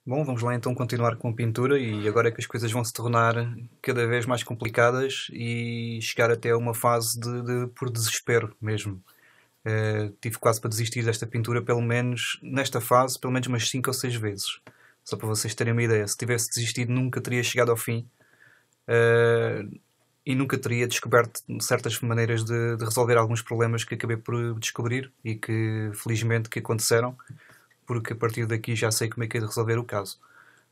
Bom, vamos lá então continuar com a pintura e agora é que as coisas vão se tornar cada vez mais complicadas e chegar até uma fase de por desespero mesmo. Tive quase para desistir desta pintura, pelo menos nesta fase, pelo menos umas 5 ou 6 vezes. Só para vocês terem uma ideia. Se tivesse desistido, nunca teria chegado ao fim. E nunca teria descoberto certas maneiras de resolver alguns problemas que acabei por descobrir e que felizmente que aconteceram, porque a partir daqui já sei como é que é de resolver o caso.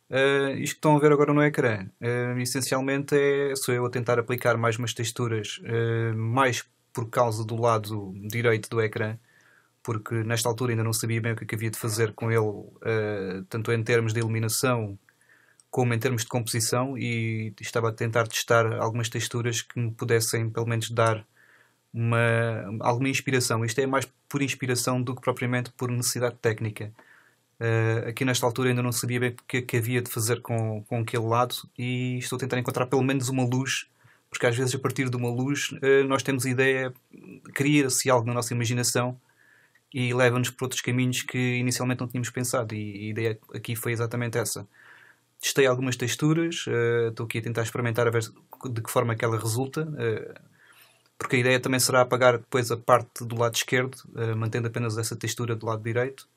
Isto que estão a ver agora no ecrã, essencialmente sou eu a tentar aplicar mais umas texturas, mais por causa do lado direito do ecrã, porque nesta altura ainda não sabia bem o que havia de fazer com ele, tanto em termos de iluminação como em termos de composição, e estava a tentar testar algumas texturas que me pudessem pelo menos dar alguma inspiração. Isto é mais por inspiração do que propriamente por necessidade técnica. Aqui nesta altura ainda não sabia bem o que havia de fazer com aquele lado e estou a tentar encontrar pelo menos uma luz, porque às vezes a partir de uma luz nós temos a ideia, cria-se algo na nossa imaginação e leva-nos por outros caminhos que inicialmente não tínhamos pensado, e a ideia aqui foi exatamente essa. Testei algumas texturas, estou aqui a tentar experimentar a ver de que forma é que ela resulta, porque a ideia também será apagar depois a parte do lado esquerdo, mantendo apenas essa textura do lado direito.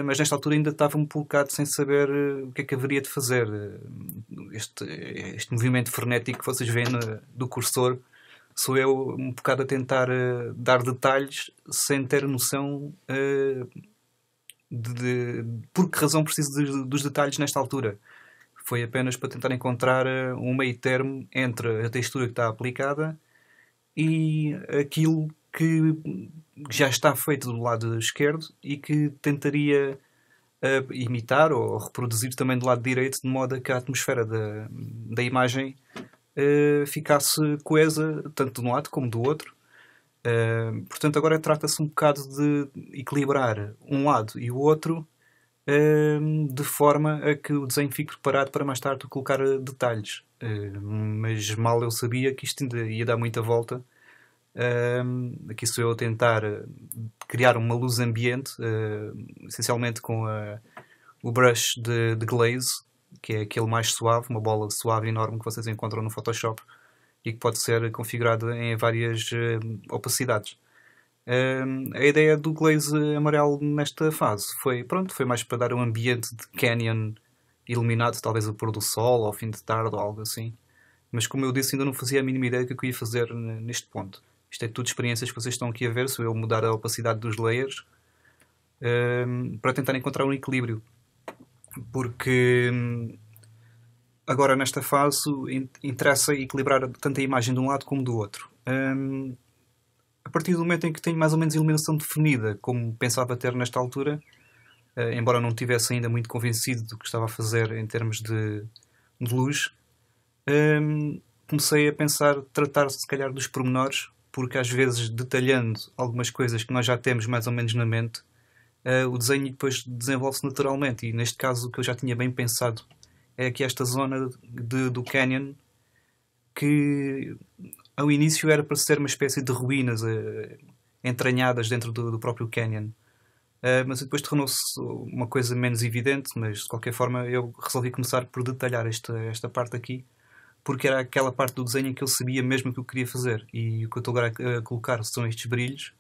Mas nesta altura ainda estava um bocado sem saber o que é que haveria de fazer. Este movimento frenético que vocês veem do cursor sou eu um bocado a tentar dar detalhes sem ter noção por que razão preciso dos detalhes nesta altura. Foi apenas para tentar encontrar um meio termo entre a textura que está aplicada e aquilo que já está feito do lado esquerdo e que tentaria imitar ou reproduzir também do lado direito, de modo a que a atmosfera da imagem ficasse coesa tanto de um lado como do outro. Portanto, agora trata-se um bocado de equilibrar um lado e o outro, de forma a que o desenho fique preparado para mais tarde colocar detalhes. Mas mal eu sabia que isto ainda ia dar muita volta. Aqui sou eu a tentar criar uma luz ambiente, essencialmente com o brush de glaze, que é aquele mais suave, uma bola suave enorme que vocês encontram no Photoshop e que pode ser configurado em várias opacidades. A ideia do glaze amarelo nesta fase foi mais para dar um ambiente de canyon iluminado, talvez o pôr do sol, ou ao fim de tarde, ou algo assim. Mas como eu disse, ainda não fazia a mínima ideia do que eu ia fazer neste ponto. Isto é tudo experiências que vocês estão aqui a ver, se eu mudar a opacidade dos layers, para tentar encontrar um equilíbrio. Porque agora nesta fase interessa equilibrar tanto a imagem de um lado como do outro. A partir do momento em que tenho mais ou menos iluminação definida, como pensava ter nesta altura, embora não estivesse ainda muito convencido do que estava a fazer em termos de luz, comecei a pensar, tratar se calhar dos pormenores, porque às vezes detalhando algumas coisas que nós já temos mais ou menos na mente, o desenho depois desenvolve-se naturalmente, e neste caso o que eu já tinha bem pensado é aqui esta zona do canyon, que ao início era para ser uma espécie de ruínas entranhadas dentro do próprio canyon. Mas depois tornou-se uma coisa menos evidente, mas de qualquer forma eu resolvi começar por detalhar esta parte aqui, porque era aquela parte do desenho em que eu sabia mesmo o que eu queria fazer. E o que eu estou agora a colocar são estes brilhos.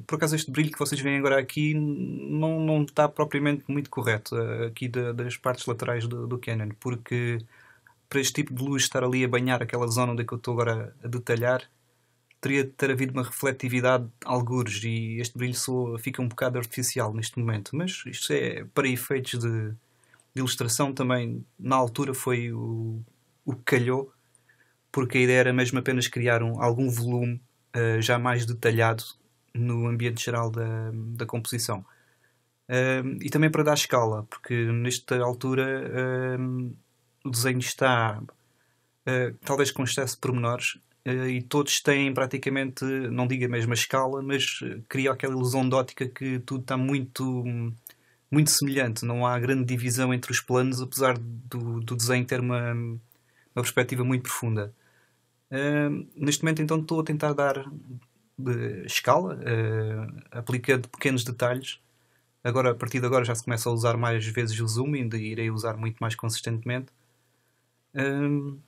Por acaso este brilho que vocês veem agora aqui não está propriamente muito correto, aqui das partes laterais do canyon, porque para este tipo de luz estar ali a banhar aquela zona onde é que eu estou agora a detalhar, teria de ter havido uma refletividade algures, e este brilho fica um bocado artificial neste momento. Mas isto é para efeitos de ilustração também. Na altura foi o que calhou, porque a ideia era mesmo apenas criar algum volume já mais detalhado no ambiente geral da composição. E também para dar escala, porque nesta altura o desenho está talvez com excesso de pormenores, e todos têm praticamente, não digo a mesma escala, mas cria aquela ilusão de ótica que tudo está muito semelhante. Não há grande divisão entre os planos, apesar do desenho ter uma perspectiva muito profunda. Neste momento então estou a tentar dar de escala, aplicando pequenos detalhes, Agora, a partir de agora já se começa a usar mais vezes o zoom, ainda irei usar muito mais consistentemente. Hum,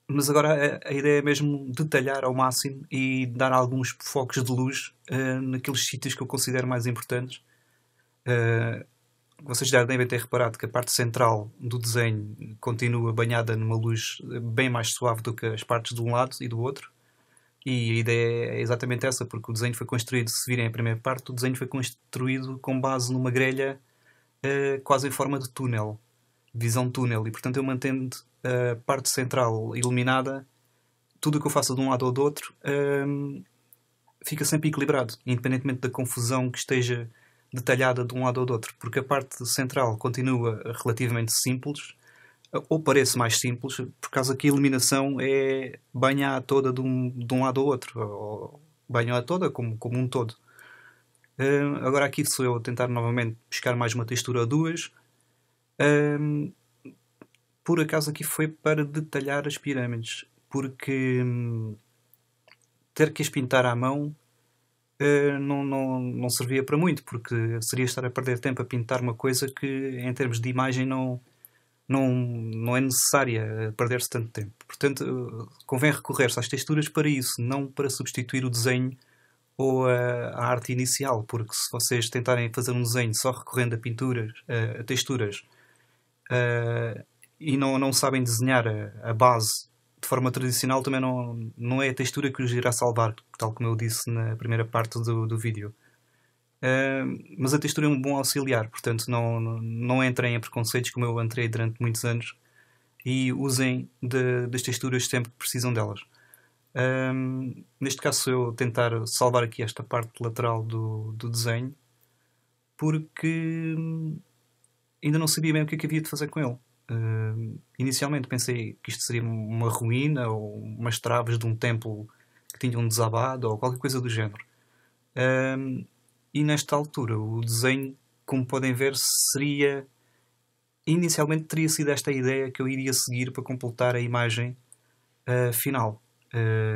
mas agora a ideia é mesmo detalhar ao máximo e dar alguns focos de luz naqueles sítios que eu considero mais importantes. Uh, Vocês já devem ter reparado que a parte central do desenho continua banhada numa luz bem mais suave do que as partes de um lado e do outro. E a ideia é exatamente essa, porque o desenho foi construído, se virem a primeira parte, o desenho foi construído com base numa grelha quase em forma de túnel, visão túnel. E portanto eu mantendo a parte central iluminada, tudo o que eu faço de um lado ou do outro fica sempre equilibrado, independentemente da confusão que esteja detalhada de um lado ou do outro, porque a parte central continua relativamente simples, ou parece mais simples, por causa que a iluminação é banha-a toda de um lado ao outro, ou banha-a toda como um todo. Agora aqui sou eu a tentar novamente buscar mais uma textura ou duas. Por acaso aqui foi para detalhar as pirâmides, porque ter que as pintar à mão não servia para muito, porque seria estar a perder tempo a pintar uma coisa que em termos de imagem não é necessária perder-se tanto tempo. Portanto, convém recorrer-se às texturas para isso, não para substituir o desenho ou a arte inicial, porque se vocês tentarem fazer um desenho só recorrendo a pinturas, a texturas, e não sabem desenhar a base de forma tradicional, também não é a textura que os irá salvar, tal como eu disse na primeira parte do vídeo. Mas a textura é um bom auxiliar, portanto não entrem em preconceitos como eu entrei durante muitos anos e usem das texturas sempre que precisam delas. Neste caso sou eu tentar salvar aqui esta parte lateral do desenho, porque ainda não sabia bem o que é que havia de fazer com ele. Inicialmente pensei que isto seria uma ruína ou umas traves de um templo que tinham desabado ou qualquer coisa do género. E nesta altura o desenho, como podem ver, inicialmente teria sido esta a ideia que eu iria seguir para completar a imagem final.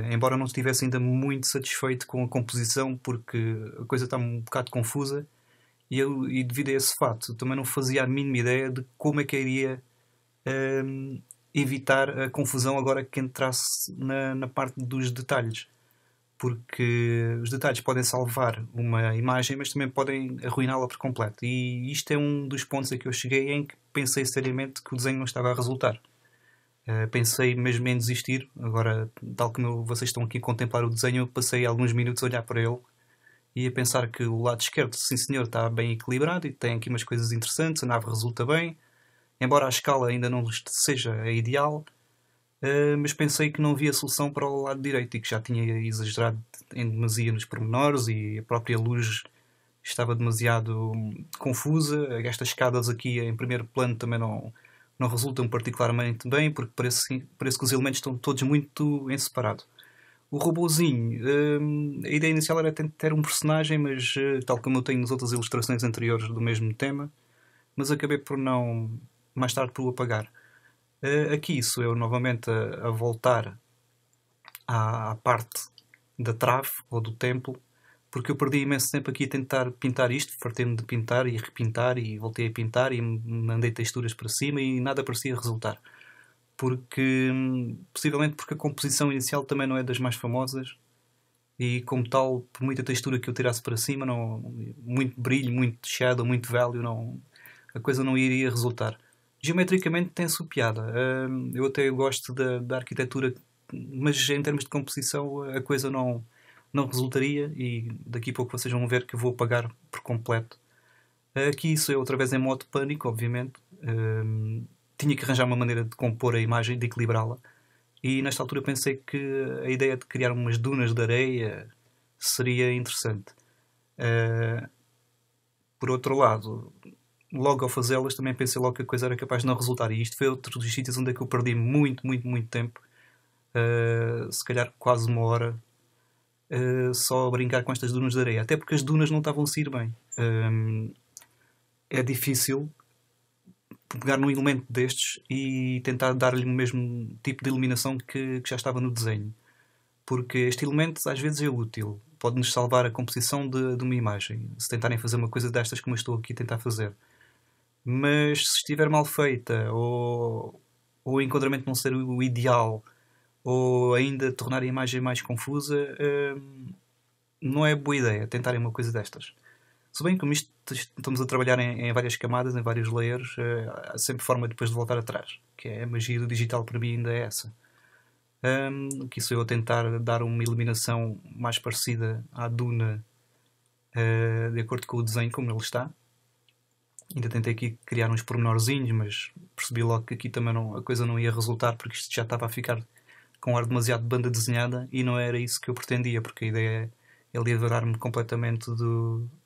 Embora não estivesse ainda muito satisfeito com a composição, porque a coisa está um bocado confusa, e devido a esse fato também não fazia a mínima ideia de como é que eu iria evitar a confusão agora que entrasse na parte dos detalhes, porque os detalhes podem salvar uma imagem, mas também podem arruiná-la por completo, e isto é um dos pontos a que eu cheguei em que pensei seriamente que o desenho não estava a resultar. Pensei mesmo em desistir. Agora, tal como vocês estão aqui a contemplar o desenho, eu passei alguns minutos a olhar para ele e a pensar que o lado esquerdo, sim senhor, está bem equilibrado e tem aqui umas coisas interessantes, a nave resulta bem, embora a escala ainda não seja a ideal, mas pensei que não havia solução para o lado direito e que já tinha exagerado em demasia nos pormenores e a própria luz estava demasiado confusa. Estas escadas aqui em primeiro plano também não resultam particularmente bem, porque parece que os elementos estão todos muito em separado. O robozinho, a ideia inicial era ter um personagem, mas tal como eu tenho nas outras ilustrações anteriores do mesmo tema, mas acabei por mais tarde por o apagar. Aqui sou eu novamente a voltar à parte da trave ou do templo, porque eu perdi imenso tempo aqui a tentar pintar isto, fartei-me de pintar e repintar e voltei a pintar e mandei texturas para cima e nada parecia resultar. Possivelmente porque a composição inicial também não é das mais famosas e como tal, por muita textura que eu tirasse para cima, muito brilho, muito shadow, muito value, a coisa não iria resultar. Geometricamente tem-se piada. Eu até gosto da arquitetura, mas em termos de composição a coisa não resultaria e daqui a pouco vocês vão ver que eu vou apagar por completo. Aqui isso é outra vez em modo pânico, obviamente. Tinha que arranjar uma maneira de compor a imagem, de equilibrá-la. E nesta altura pensei que a ideia de criar umas dunas de areia seria interessante. Por outro lado, logo ao fazê-las também pensei logo que a coisa era capaz de não resultar. E isto foi outro dos sítios onde é que eu perdi muito, muito, muito tempo. Se calhar quase uma hora só a brincar com estas dunas de areia. Até porque as dunas não estavam a sair bem. É difícil pegar num elemento destes e tentar dar-lhe o mesmo tipo de iluminação que já estava no desenho. Porque este elemento às vezes é útil. pode-nos salvar a composição de uma imagem, se tentarem fazer uma coisa destas como eu estou aqui a tentar fazer. Mas se estiver mal feita, ou o enquadramento não ser o ideal, ou ainda tornar a imagem mais confusa, não é boa ideia tentarem uma coisa destas. Se bem que como isto estamos a trabalhar em várias camadas, em vários layers, há sempre forma depois de voltar atrás. Que é a magia do digital para mim ainda é essa. Que isso eu a tentar dar uma iluminação mais parecida à Duna, de acordo com o desenho como ele está. Ainda tentei aqui criar uns pormenorzinhos, mas percebi logo que aqui também a coisa não ia resultar, porque isto já estava a ficar com um ar demasiado de banda desenhada e não era isso que eu pretendia, porque a ideia é livrar-me completamente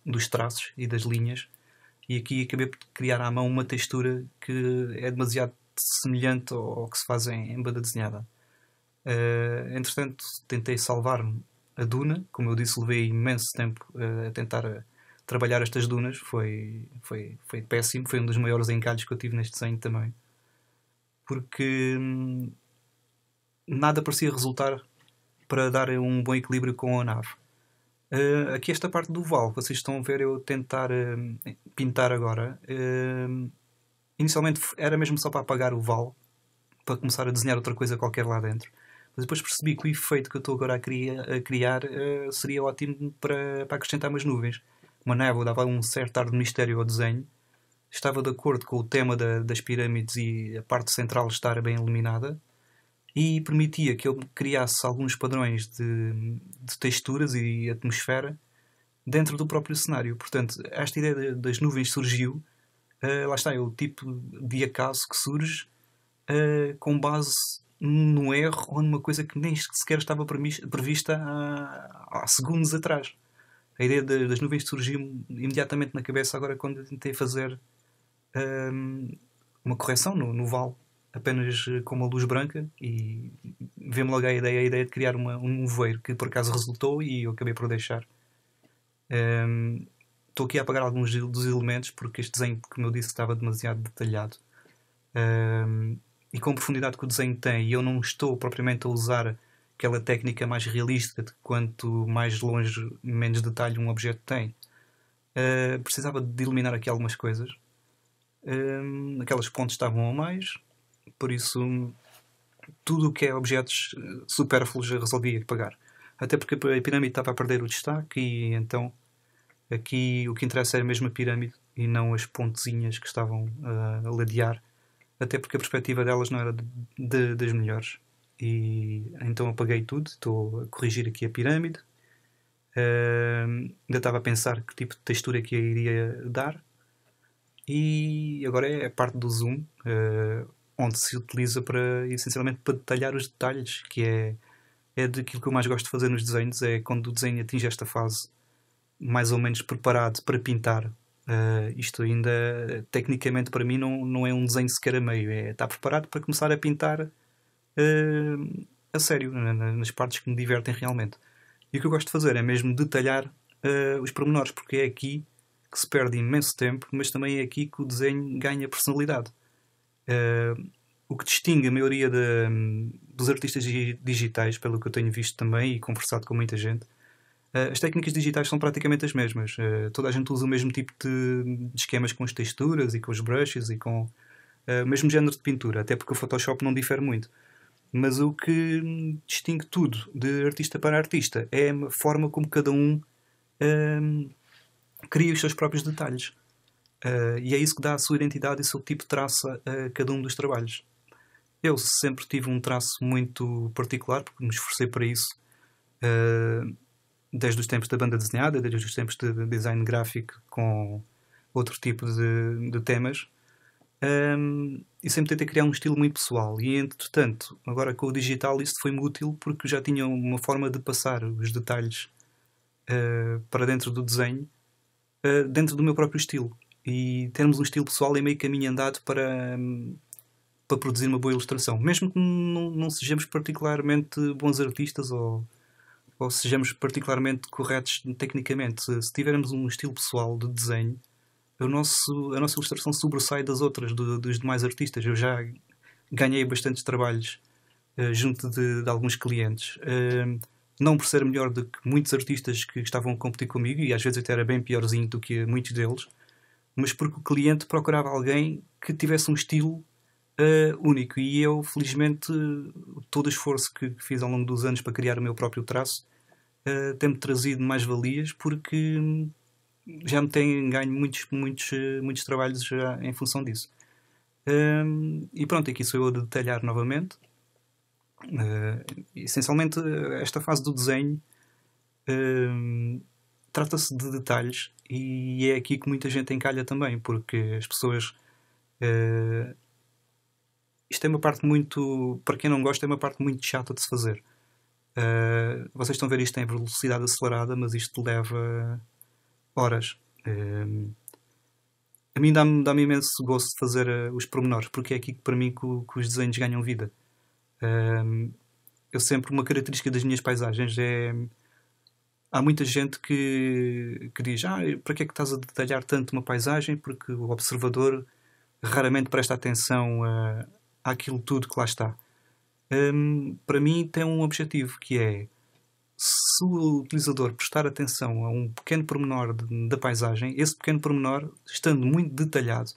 dos traços e das linhas, e aqui acabei por criar à mão uma textura que é demasiado semelhante ao que se faz em banda desenhada. Entretanto, tentei salvar-me a Duna. Como eu disse, levei imenso tempo a tentar trabalhar estas dunas. Foi péssimo. Foi um dos maiores encalhos que eu tive neste desenho também, porque nada parecia resultar para dar um bom equilíbrio com a nave. Aqui esta parte do vale, vocês estão a ver eu tentar pintar agora. Inicialmente era mesmo só para apagar o vale, para começar a desenhar outra coisa qualquer lá dentro. Mas depois percebi que o efeito que eu estou agora a criar seria ótimo para acrescentar umas nuvens. Uma névoa dava um certo ar de mistério ao desenho. Estava de acordo com o tema das pirâmides e a parte central estar bem iluminada. E permitia que eu criasse alguns padrões de texturas e atmosfera dentro do próprio cenário. Portanto, esta ideia das nuvens surgiu, lá está, é o tipo de acaso que surge com base num erro ou numa coisa que nem sequer estava prevista há segundos atrás. A ideia das nuvens surgiu imediatamente na cabeça agora quando eu tentei fazer uma correção no vale, apenas com uma luz branca, e veio-me logo a ideia de criar um nevoeiro, que por acaso resultou e eu acabei por deixar. Estou aqui a apagar alguns dos elementos porque este desenho, como eu disse, estava demasiado detalhado. E com a profundidade que o desenho tem, e eu não estou propriamente a usar aquela técnica mais realística de quanto mais longe, menos detalhe um objeto tem. Precisava de iluminar aqui algumas coisas. Aquelas pontes estavam a mais, por isso tudo o que é objetos supérfluos resolvi apagar. Até porque a pirâmide estava a perder o destaque, e então aqui o que interessa é mesmo a pirâmide e não as pontezinhas que estavam a ladear. Até porque a perspectiva delas não era das melhores. E então apaguei tudo. Estou a corrigir aqui a pirâmide. Ainda estava a pensar que tipo de textura que eu iria dar. E agora é a parte do zoom, onde se utiliza essencialmente para detalhar os detalhes, que é daquilo que eu mais gosto de fazer nos desenhos. É quando o desenho atinge esta fase mais ou menos preparado para pintar. Isto ainda, tecnicamente, para mim não é um desenho sequer a meio. Está preparado para começar a pintar a sério, nas partes que me divertem realmente. E o que eu gosto de fazer é mesmo detalhar os pormenores, porque é aqui que se perde imenso tempo, mas também é aqui que o desenho ganha personalidade. O que distingue a maioria dos artistas digitais, pelo que eu tenho visto também e conversado com muita gente, as técnicas digitais são praticamente as mesmas. Toda a gente usa o mesmo tipo de esquemas com as texturas e com os brushes e com o mesmo género de pintura, até porque o Photoshop não difere muito. Mas o que distingue tudo de artista para artista é a forma como cada um cria os seus próprios detalhes. E é isso que dá a sua identidade e o seu tipo de traço a cada um dos trabalhos. Eu sempre tive um traço muito particular, porque me esforcei para isso desde os tempos da banda desenhada, desde os tempos de design gráfico com outro tipo de temas. E sempre tentei criar um estilo muito pessoal. E entretanto, agora com o digital, isso foi-me útil porque já tinha uma forma de passar os detalhes para dentro do desenho, dentro do meu próprio estilo. E termos um estilo pessoal é meio caminho andado para produzir uma boa ilustração. Mesmo que não sejamos particularmente bons artistas ou sejamos particularmente corretos tecnicamente, se tivermos um estilo pessoal de desenho, a nossa ilustração sobressai das outras, dos demais artistas. Eu já ganhei bastantes trabalhos junto de alguns clientes. não por ser melhor do que muitos artistas que estavam a competir comigo, e às vezes até era bem piorzinho do que muitos deles, mas porque o cliente procurava alguém que tivesse um estilo único. E eu, felizmente, todo o esforço que fiz ao longo dos anos para criar o meu próprio traço tem-me trazido mais valias, porque já me têm ganho muitos trabalhos já em função disso. E pronto, aqui sou eu a detalhar novamente. Essencialmente, esta fase do desenho trata-se de detalhes, e é aqui que muita gente encalha também, porque as pessoas... isto é uma parte muito... Para quem não gosta, é uma parte muito chata de se fazer. Vocês estão a ver isto em velocidade acelerada, mas isto leva horas. A mim dá-me imenso gosto de fazer os pormenores, porque é aqui para mim que os desenhos ganham vida. Eu sempre, uma característica das minhas paisagens é... Há muita gente que diz: para que é que estás a detalhar tanto uma paisagem? Porque o observador raramente presta atenção àquilo tudo que lá está. Para mim tem um objetivo, que é: se o utilizador prestar atenção a um pequeno pormenor da paisagem, esse pequeno pormenor, estando muito detalhado,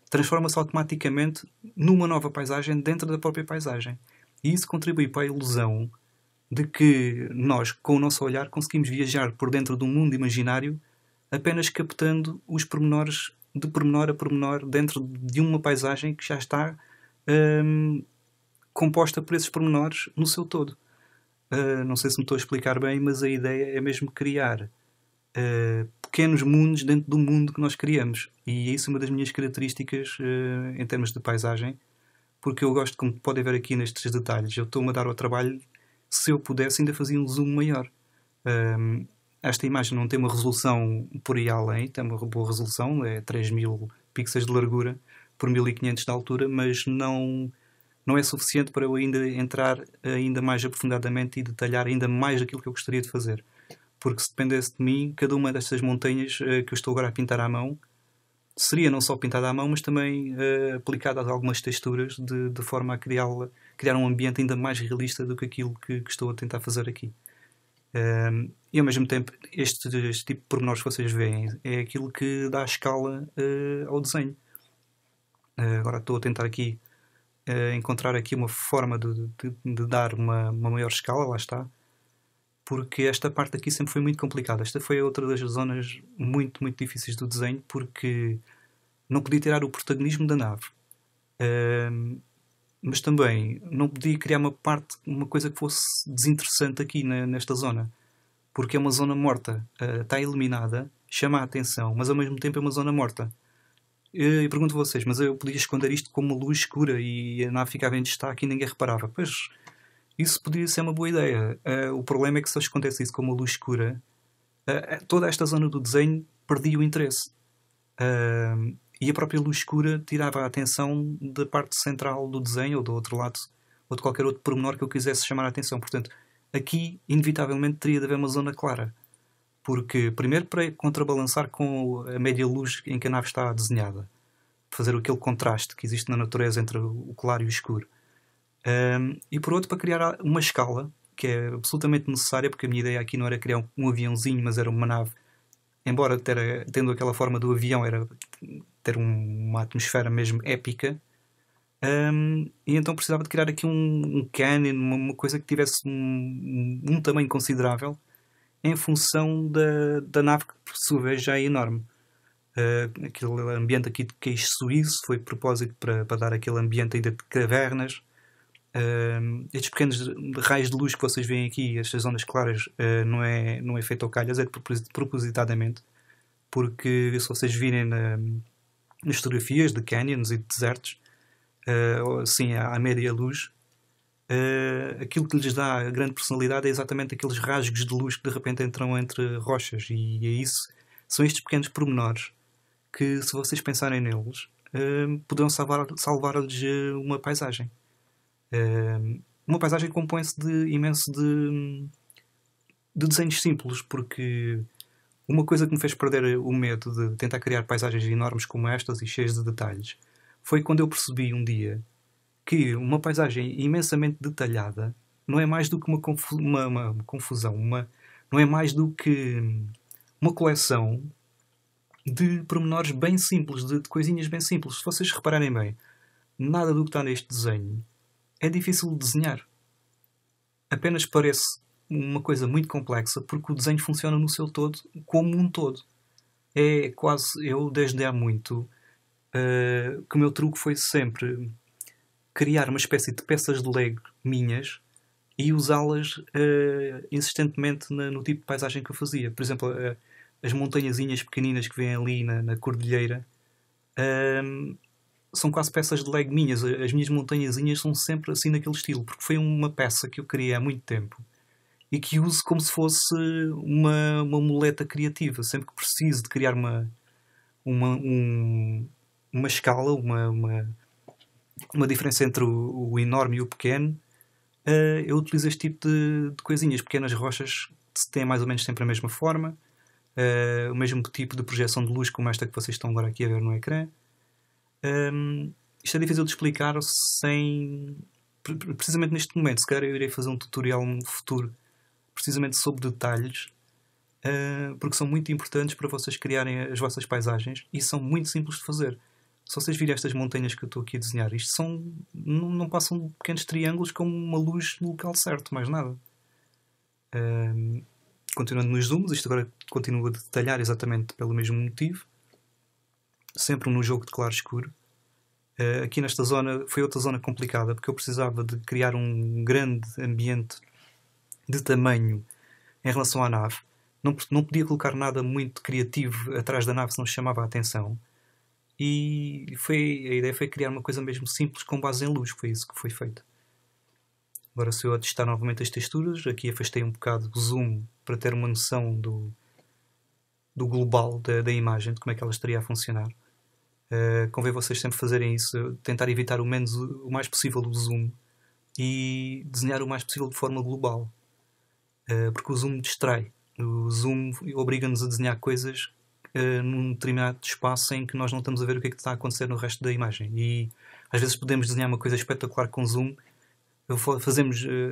transforma-se automaticamente numa nova paisagem dentro da própria paisagem. E isso contribui para a ilusão de que nós, com o nosso olhar, conseguimos viajar por dentro de um mundo imaginário, apenas captando os pormenores, de pormenor a pormenor, dentro de uma paisagem que já está composta por esses pormenores no seu todo. Não sei se me estou a explicar bem, mas a ideia é mesmo criar pequenos mundos dentro do mundo que nós criamos. E isso é uma das minhas características em termos de paisagem, porque eu gosto, como podem ver aqui nestes detalhes, eu estou-me a dar ao trabalho. Se eu pudesse, ainda fazia um zoom maior. Esta imagem não tem uma resolução por aí além, tem uma boa resolução, é 3000 pixels de largura por 1500 de altura, mas não é suficiente para eu ainda entrar ainda mais aprofundadamente e detalhar ainda mais aquilo que eu gostaria de fazer. Porque se dependesse de mim, cada uma destas montanhas que eu estou agora a pintar à mão, seria não só pintada à mão, mas também aplicada a algumas texturas de forma a criar um ambiente ainda mais realista do que aquilo que estou a tentar fazer aqui. E ao mesmo tempo, este tipo de pormenores que vocês veem é aquilo que dá escala ao desenho. Agora estou a tentar aqui encontrar aqui uma forma de dar uma maior escala, lá está. Porque esta parte aqui sempre foi muito complicada. Esta foi outra das zonas muito, muito difíceis do desenho, porque não podia tirar o protagonismo da nave. Mas também não podia criar uma coisa que fosse desinteressante aqui nesta zona. Porque é uma zona morta. Está iluminada, chama a atenção, mas ao mesmo tempo é uma zona morta. Eu pergunto a vocês, mas eu podia esconder isto com uma luz escura e a nave ficava em destaque e ninguém reparava. Pois, isso podia ser uma boa ideia. O problema é que se eu escondesse isso com uma luz escura, toda esta zona do desenho perdia o interesse. E a própria luz escura tirava a atenção da parte central do desenho, ou do outro lado, ou de qualquer outro pormenor que eu quisesse chamar a atenção. Portanto, aqui, inevitavelmente, teria de haver uma zona clara. Porque, primeiro, para contrabalançar com a média luz em que a nave está desenhada. Fazer aquele contraste que existe na natureza entre o claro e o escuro. E por outro, para criar uma escala, que é absolutamente necessária, porque a minha ideia aqui não era criar um aviãozinho, mas era uma nave. Embora tendo aquela forma do avião, era ter uma atmosfera mesmo épica. E então precisava de criar aqui um canyon, uma coisa que tivesse um tamanho considerável, em função da nave, que por sua vez já é enorme. Aquele ambiente aqui de queixo suíço foi de propósito para dar aquele ambiente ainda de cavernas. Estes pequenos raios de luz que vocês veem aqui, estas zonas claras, não é feito ao calhas, é propositadamente, porque se vocês virem nas fotografias de canyons e de desertos, assim, à média luz, aquilo que lhes dá a grande personalidade é exatamente aqueles rasgos de luz que de repente entram entre rochas, e é isso. São estes pequenos pormenores que, se vocês pensarem neles, poderão salvar-lhes uma paisagem. Uma paisagem compõe-se imenso de desenhos simples, porque uma coisa que me fez perder o medo de tentar criar paisagens enormes como estas e cheias de detalhes foi quando eu percebi um dia que uma paisagem imensamente detalhada não é mais do que uma confusão, não é mais do que uma coleção de pormenores bem simples, de coisinhas bem simples. Se vocês repararem bem, nada do que está neste desenho é difícil de desenhar. Apenas parece uma coisa muito complexa porque o desenho funciona no seu todo como um todo. É quase, eu desde há muito, que o meu truque foi sempre criar uma espécie de peças de Lego minhas e usá-las insistentemente no tipo de paisagem que eu fazia. Por exemplo, as montanhazinhas pequeninas que vêm ali na cordilheira são quase peças de Lego minhas. As minhas montanhazinhas são sempre assim naquele estilo, porque foi uma peça que eu criei há muito tempo e que uso como se fosse uma muleta criativa. Sempre que preciso de criar uma escala, uma diferença entre o enorme e o pequeno, eu utilizo este tipo de coisinhas. Pequenas rochas têm mais ou menos sempre a mesma forma, o mesmo tipo de projeção de luz como esta que vocês estão agora aqui a ver no ecrã. Isto é difícil de explicar sem... Precisamente neste momento, se calhar eu irei fazer um tutorial no futuro precisamente sobre detalhes, porque são muito importantes para vocês criarem as vossas paisagens e são muito simples de fazer. Se vocês virem estas montanhas que eu estou aqui a desenhar, isto não passam de pequenos triângulos com uma luz no local certo, mais nada. Continuando nos zooms, isto agora continua a detalhar exatamente pelo mesmo motivo. Sempre no jogo de claro-escuro. Aqui nesta zona foi outra zona complicada, porque eu precisava de criar um grande ambiente de tamanho em relação à nave. Não podia colocar nada muito criativo atrás da nave, senão chamava a atenção. E a ideia foi criar uma coisa mesmo simples com base em luz. Foi isso que foi feito. Agora, se eu testar novamente as texturas, aqui afastei um bocado o zoom para ter uma noção do global da imagem, de como é que ela estaria a funcionar. Convém vocês sempre fazerem isso, tentar evitar o mais possível o zoom e desenhar o mais possível de forma global. Porque o zoom distrai. O zoom obriga-nos a desenhar coisas num determinado espaço em que nós não estamos a ver o que é que está a acontecer no resto da imagem. E às vezes podemos desenhar uma coisa espetacular com zoom,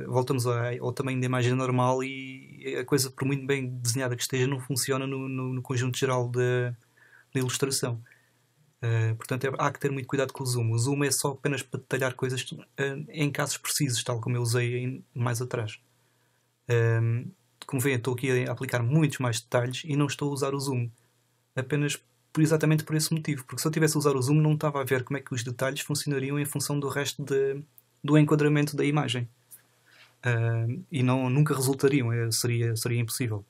voltamos ao tamanho da imagem normal e a coisa, por muito bem desenhada que esteja, não funciona no conjunto geral da ilustração. Portanto, há que ter muito cuidado com o zoom. O zoom é só apenas para detalhar coisas em casos precisos, tal como eu usei mais atrás. Como veem, estou aqui a aplicar muitos mais detalhes e não estou a usar o zoom. Apenas exatamente por esse motivo. Porque se eu tivesse a usar o zoom, não estava a ver como é que os detalhes funcionariam em função do resto do enquadramento da imagem. E nunca resultariam. Seria impossível.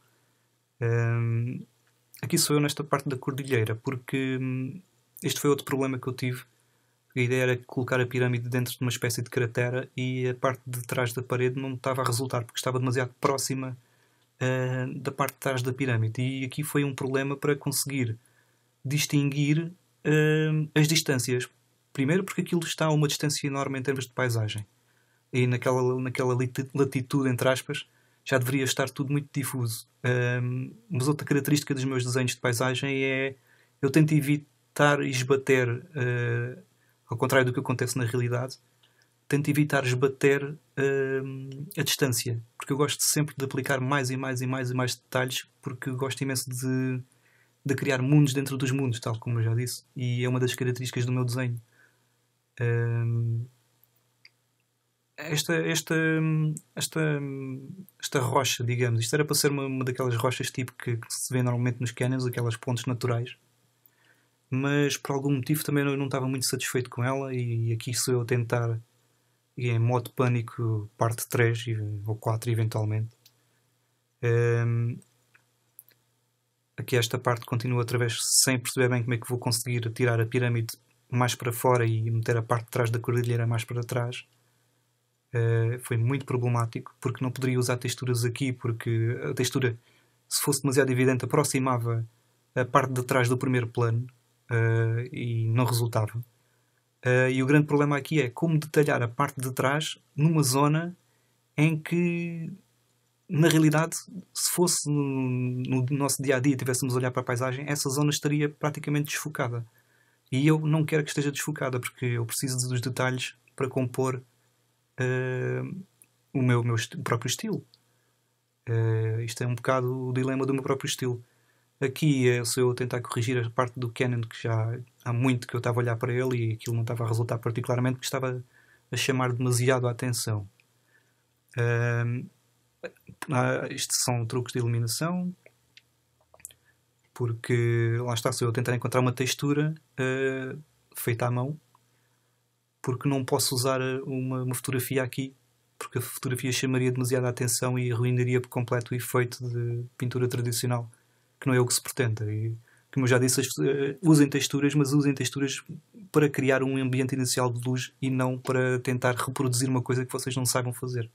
Aqui sou eu nesta parte da cordilheira, porque este foi outro problema que eu tive. A ideia era colocar a pirâmide dentro de uma espécie de cratera e a parte de trás da parede não estava a resultar, porque estava demasiado próxima da parte de trás da pirâmide. E aqui foi um problema para conseguir distinguir as distâncias. Primeiro porque aquilo está a uma distância enorme em termos de paisagem. E naquela latitude, entre aspas, já deveria estar tudo muito difuso. Mas outra característica dos meus desenhos de paisagem é eu tento evitar esbater, ao contrário do que acontece na realidade, tento evitar esbater a distância, porque eu gosto sempre de aplicar mais e mais detalhes, porque gosto imenso de criar mundos dentro dos mundos, tal como eu já disse, e é uma das características do meu desenho. Esta rocha, digamos, isto era para ser uma daquelas rochas tipo que se vê normalmente nos canyons, aquelas pontes naturais, mas por algum motivo também eu não estava muito satisfeito com ela, e aqui sou eu a tentar, e em modo pânico parte 3 ou 4 eventualmente. Aqui esta parte continua através, sem perceber bem como é que vou conseguir tirar a pirâmide mais para fora e meter a parte de trás da cordilheira mais para trás. Foi muito problemático, porque não poderia usar texturas aqui, porque a textura, se fosse demasiado evidente, aproximava a parte de trás do primeiro plano e não resultava. E o grande problema aqui é como detalhar a parte de trás numa zona em que, na realidade, se fosse no nosso dia-a-dia tivéssemos a olhar para a paisagem, essa zona estaria praticamente desfocada. E eu não quero que esteja desfocada, porque eu preciso dos detalhes para compor o próprio estilo. Isto é um bocado o dilema do meu próprio estilo. Aqui é se eu tentar corrigir a parte do Canon, que já há muito que eu estava a olhar para ele e aquilo não estava a resultar particularmente, porque estava a chamar demasiado a atenção. Isto são truques de iluminação, porque lá está, se eu tentar encontrar uma textura feita à mão, porque não posso usar uma fotografia aqui, porque a fotografia chamaria demasiada atenção e arruinaria por completo o efeito de pintura tradicional, que não é o que se pretende. E, como eu já disse, usem texturas, mas usem texturas para criar um ambiente inicial de luz e não para tentar reproduzir uma coisa que vocês não saibam fazer.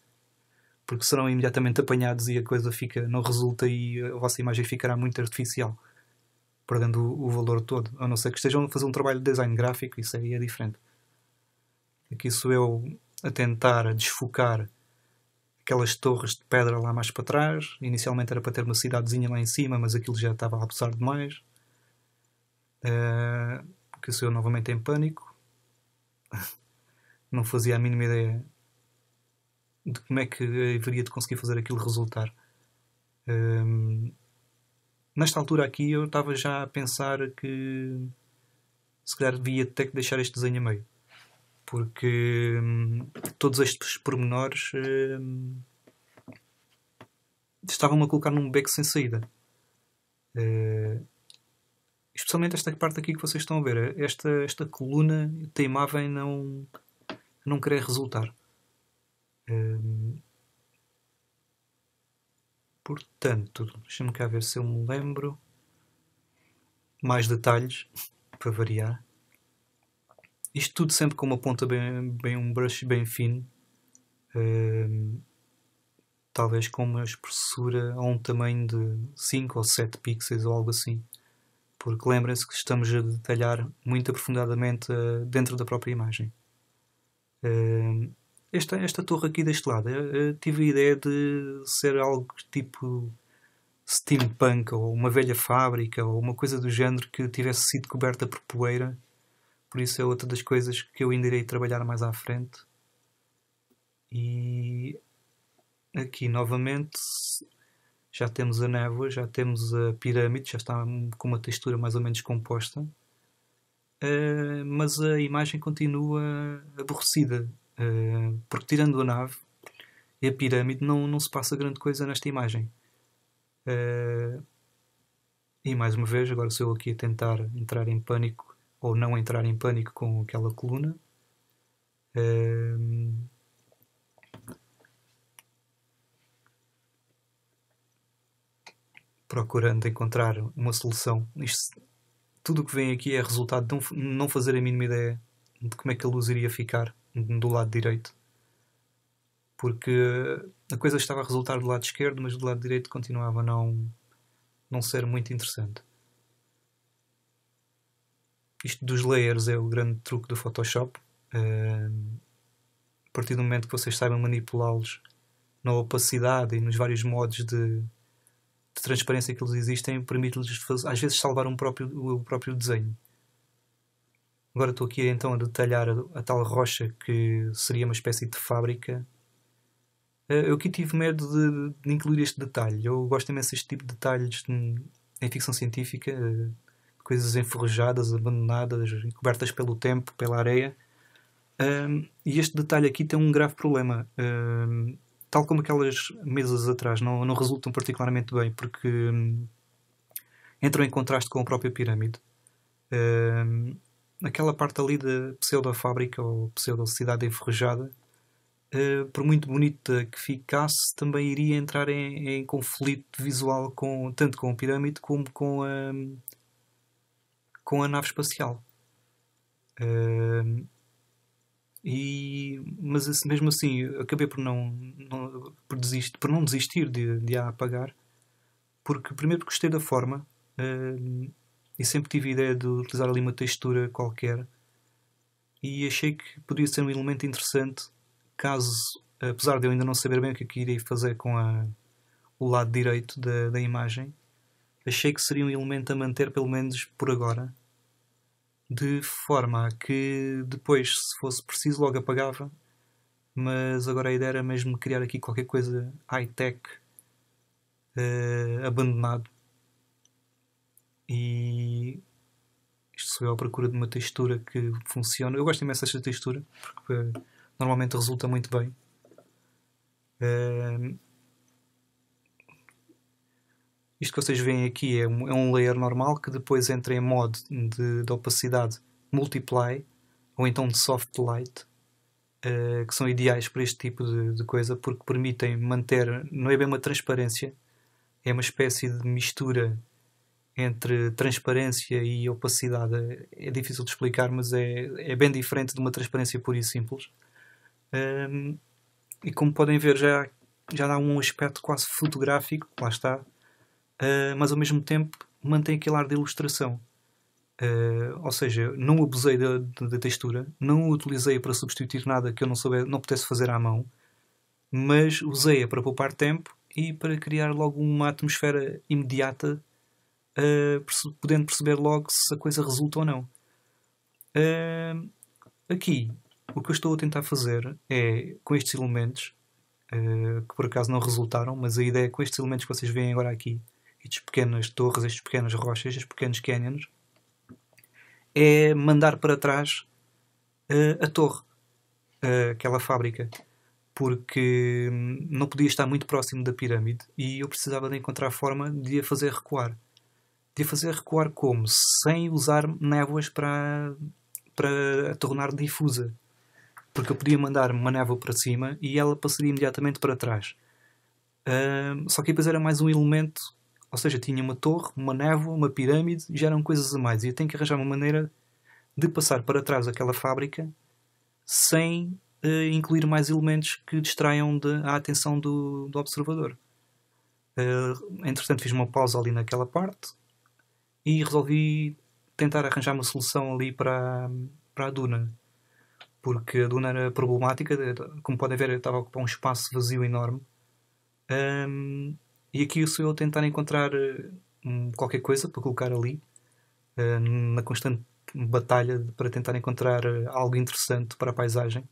Porque serão imediatamente apanhados e a coisa não resulta e a vossa imagem ficará muito artificial, perdendo o valor todo. A não ser que estejam a fazer um trabalho de design gráfico, isso aí é diferente. Aqui sou eu a tentar desfocar aquelas torres de pedra lá mais para trás. Inicialmente era para ter uma cidadezinha lá em cima, mas aquilo já estava a abusar demais. Porque sou eu novamente em pânico. Não fazia a mínima ideia de como é que haveria de conseguir fazer aquilo resultar. Nesta altura aqui eu estava já a pensar que se calhar devia ter que deixar este desenho a meio, porque todos estes pormenores estavam-me a colocar num beco sem saída. Especialmente esta parte aqui que vocês estão a ver, esta coluna teimava em não querer resultar. Portanto, deixa-me cá ver se eu me lembro. Mais detalhes, para variar. Isto tudo sempre com uma ponta bem um brush bem fino. Talvez com uma espessura a um tamanho de 5 ou 7 pixels ou algo assim. Porque lembrem-se que estamos a detalhar muito aprofundadamente dentro da própria imagem. Esta torre aqui deste lado, eu tive a ideia de ser algo tipo steampunk, ou uma velha fábrica, ou uma coisa do género que tivesse sido coberta por poeira. Por isso é outra das coisas que eu ainda irei trabalhar mais à frente. E aqui novamente já temos a névoa, já temos a pirâmide, já está com uma textura mais ou menos composta. Mas a imagem continua aborrecida. Porque tirando a nave e a pirâmide não se passa grande coisa nesta imagem. E mais uma vez, agora sou eu aqui a tentar entrar em pânico ou não entrar em pânico com aquela coluna. Procurando encontrar uma solução. Tudo o que vem aqui é resultado de não fazer a mínima ideia de como é que a luz iria ficar do lado direito. Porque a coisa estava a resultar do lado esquerdo, mas do lado direito continuava a não ser muito interessante. Isto dos layers é o grande truque do Photoshop. A partir do momento que vocês saibam manipulá-los na opacidade e nos vários modos de transparência que eles existem, permite-lhes às vezes salvar o próprio desenho. Agora estou aqui então a detalhar a tal rocha que seria uma espécie de fábrica. Eu aqui tive medo de incluir este detalhe. Eu gosto imenso deste tipo de detalhes em ficção científica, coisas enferrujadas, abandonadas, cobertas pelo tempo, pela areia. E este detalhe aqui tem um grave problema. Tal como aquelas mesas atrás, não resultam particularmente bem, porque entram em contraste com a própria pirâmide. Aquela parte ali da pseudo-fábrica ou pseudo-cidade enferrujada, por muito bonita que ficasse, também iria entrar em conflito visual tanto com a pirâmide como com a nave espacial. Mas mesmo assim acabei por não desistir de a apagar, porque primeiro gostei da forma e sempre tive a ideia de utilizar ali uma textura qualquer e achei que podia ser um elemento interessante caso, apesar de eu ainda não saber bem o que irei fazer com o lado direito da imagem, achei que seria um elemento a manter pelo menos por agora, de forma a que depois, se fosse preciso, logo apagava mas agora a ideia era mesmo criar aqui qualquer coisa high-tech, abandonado. E isto sou eu à procura de uma textura que funcione. Eu gosto imenso desta textura, porque normalmente resulta muito bem. Isto que vocês veem aqui é um layer normal que depois entra em modo de opacidade multiply ou então de soft light, que são ideais para este tipo de coisa porque permitem manter, não é bem uma transparência, é uma espécie de mistura entre transparência e opacidade. É difícil de explicar, mas é bem diferente de uma transparência pura e simples. E como podem ver, já dá um aspecto quase fotográfico, lá está, mas ao mesmo tempo mantém aquele ar de ilustração. Ou seja, não abusei da textura, não a utilizei para substituir nada que eu não pudesse fazer à mão, mas usei-a para poupar tempo e para criar logo uma atmosfera imediata, podendo perceber logo se a coisa resulta ou não. Aqui, o que eu estou a tentar fazer é, com estes elementos, que por acaso não resultaram, mas a ideia é com estes elementos que vocês veem agora aqui, estas pequenas torres, estas pequenas rochas, estes pequenos canyons, é mandar para trás a torre, aquela fábrica, porque não podia estar muito próximo da pirâmide e eu precisava de encontrar forma de a fazer recuar. De a fazer recuar como? Sem usar névoas para a tornar difusa. Porque eu podia mandar uma névoa para cima e ela passaria imediatamente para trás. Só que depois era mais um elemento, ou seja, tinha uma torre, uma névoa, uma pirâmide, já eram coisas a mais. E eu tenho que arranjar uma maneira de passar para trás aquela fábrica sem incluir mais elementos que distraiam a atenção do observador. Entretanto, fiz uma pausa ali naquela parte e resolvi tentar arranjar uma solução ali para a duna. Porque a duna era problemática, como podem ver, eu estava a ocupar um espaço vazio enorme. E aqui sou eu a tentar encontrar qualquer coisa para colocar ali, na constante batalha para tentar encontrar algo interessante para a paisagem.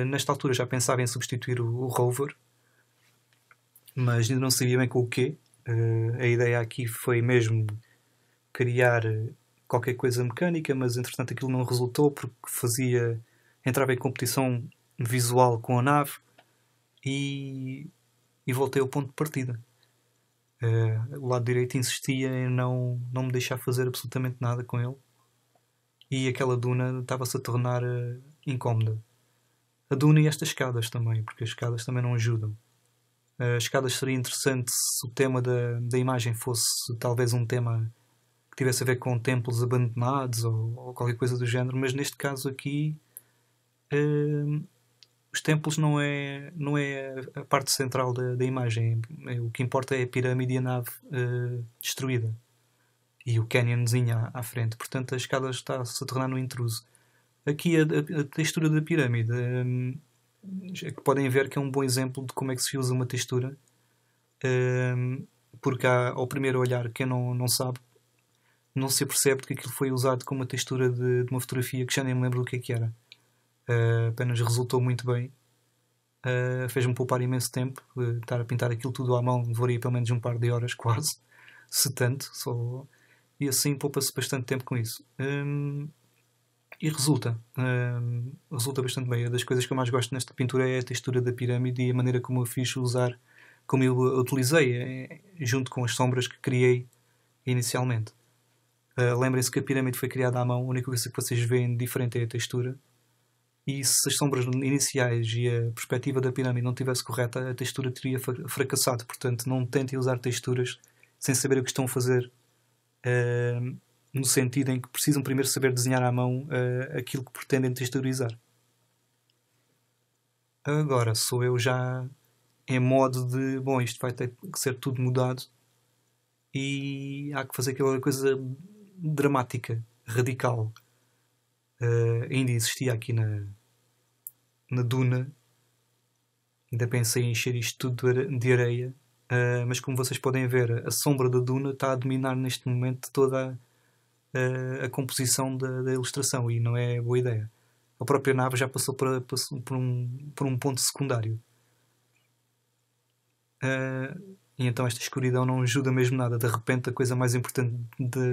Nesta altura já pensava em substituir o rover, mas ainda não sabia bem com o quê. A ideia aqui foi mesmo criar qualquer coisa mecânica, mas entretanto aquilo não resultou porque entrava em competição visual com a nave e voltei ao ponto de partida. O lado direito insistia em não me deixar fazer absolutamente nada com ele e aquela duna estava-se a tornar incómoda. A duna e estas escadas também, porque as escadas também não ajudam. As escadas seria interessante se o tema da imagem fosse talvez um tema que tivesse a ver com templos abandonados ou qualquer coisa do género, mas neste caso aqui os templos não é a parte central da imagem. O que importa é a pirâmide e a nave destruída e o canyonzinho à frente. Portanto, a escada está-se a tornar no intruso. Aqui a textura da pirâmide, que podem ver que é um bom exemplo de como é que se usa uma textura, porque ao primeiro olhar, quem não sabe, não se percebe que aquilo foi usado como uma textura de uma fotografia que já nem me lembro do que era. Apenas resultou muito bem. Fez-me poupar imenso tempo. Estar a pintar aquilo tudo à mão levaria pelo menos um par de horas, quase, se tanto. E assim poupa-se bastante tempo com isso. E resulta bastante bem. Uma das coisas que eu mais gosto nesta pintura é a textura da pirâmide e a maneira como eu fiz usar, como eu a utilizei, junto com as sombras que criei inicialmente. Lembrem-se que a pirâmide foi criada à mão, a única coisa que vocês veem diferente é a textura. E se as sombras iniciais e a perspectiva da pirâmide não estivesse correta, a textura teria fracassado. Portanto, não tentem usar texturas sem saber o que estão a fazer, no sentido em que precisam primeiro saber desenhar à mão aquilo que pretendem texturizar. Agora sou eu já em modo de, bom, isto vai ter que ser tudo mudado e há que fazer aquela coisa dramática, radical. Ainda existia aqui na duna, ainda pensei em encher isto tudo de areia, mas como vocês podem ver, a sombra da duna está a dominar neste momento toda a composição da ilustração e não é boa ideia. a própria nave já passou por um ponto secundário. E então esta escuridão não ajuda mesmo nada. De repente a coisa mais importante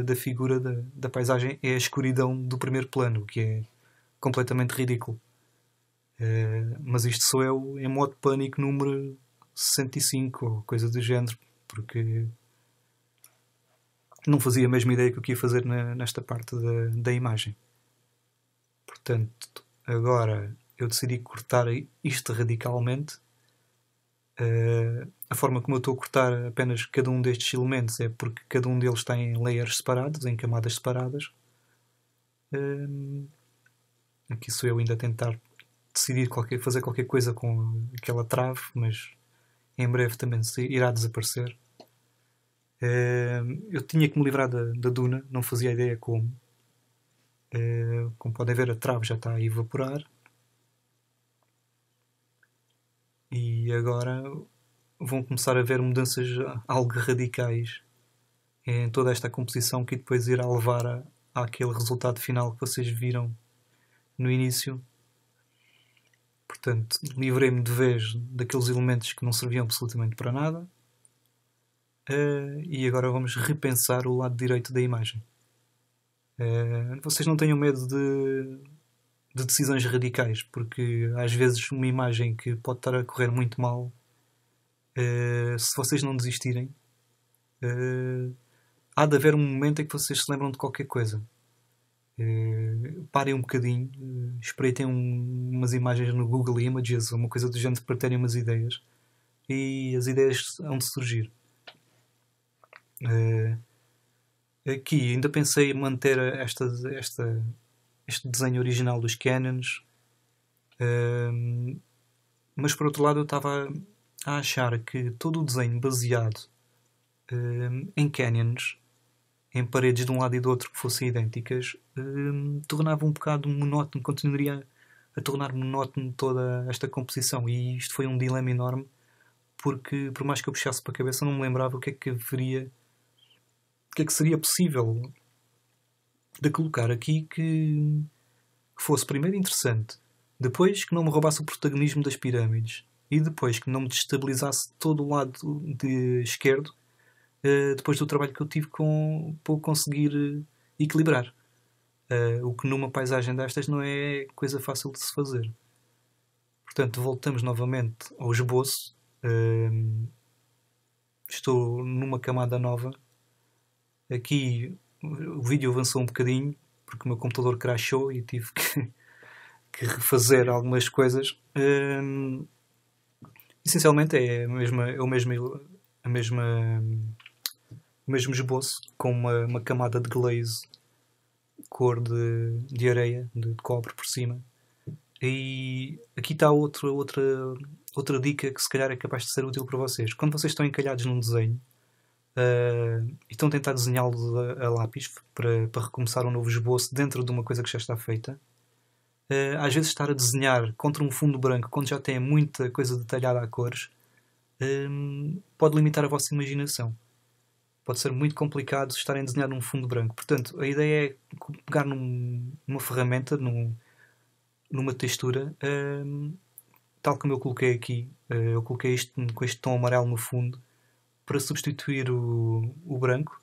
da figura da paisagem é a escuridão do primeiro plano, o que é completamente ridículo. Mas isto sou eu em modo pânico número 65 ou coisa do género, porque não fazia a mesma ideia que eu ia fazer nesta parte da imagem. Portanto, agora eu decidi cortar isto radicalmente. A forma como eu estou a cortar apenas cada um destes elementos é porque cada um deles está em layers separados, em camadas separadas. Aqui sou eu ainda a tentar decidir fazer qualquer coisa com aquela trave, mas em breve também irá desaparecer. Eu tinha que me livrar da duna, não fazia ideia como. Como podem ver, a trave já está a evaporar. E agora vão começar a haver mudanças algo radicais em toda esta composição que depois irá levar àquele resultado final que vocês viram no início. Portanto, livrei-me de vez daqueles elementos que não serviam absolutamente para nada. E agora vamos repensar o lado direito da imagem. Vocês não tenham medo de decisões radicais, porque às vezes uma imagem que pode estar a correr muito mal, se vocês não desistirem, há de haver um momento em que vocês se lembram de qualquer coisa. Parem um bocadinho, espreitem umas imagens no Google Images ou uma coisa do género para terem umas ideias, e as ideias hão de surgir. Aqui ainda pensei em manter este desenho original dos canyons, mas por outro lado eu estava a achar que todo o desenho baseado em canyons, em paredes de um lado e do outro que fossem idênticas, tornava um bocado monótono, continuaria a tornar monótono toda esta composição, e isto foi um dilema enorme, porque por mais que eu puxasse para a cabeça não me lembrava o que é que seria possível de colocar aqui que fosse primeiro interessante, depois que não me roubasse o protagonismo das pirâmides, e depois que não me destabilizasse todo o lado de esquerdo, depois do trabalho que eu tive para conseguir equilibrar. O que numa paisagem destas não é coisa fácil de se fazer. Portanto, voltamos novamente ao esboço. Estou numa camada nova. Aqui o vídeo avançou um bocadinho porque o meu computador crashou e tive que refazer algumas coisas. Essencialmente é o mesmo esboço com uma camada de glaze cor de areia, de cobre por cima. E aqui está outra dica que se calhar é capaz de ser útil para vocês. Quando vocês estão encalhados num desenho e estão a tentar desenhá-lo a lápis para recomeçar um novo esboço dentro de uma coisa que já está feita, às vezes estar a desenhar contra um fundo branco quando já tem muita coisa detalhada a cores pode limitar a vossa imaginação. Pode ser muito complicado estarem a desenhar num fundo branco. Portanto, a ideia é pegar numa ferramenta, numa textura, tal como eu coloquei aqui. Eu coloquei isto com este tom amarelo no fundo para substituir o branco,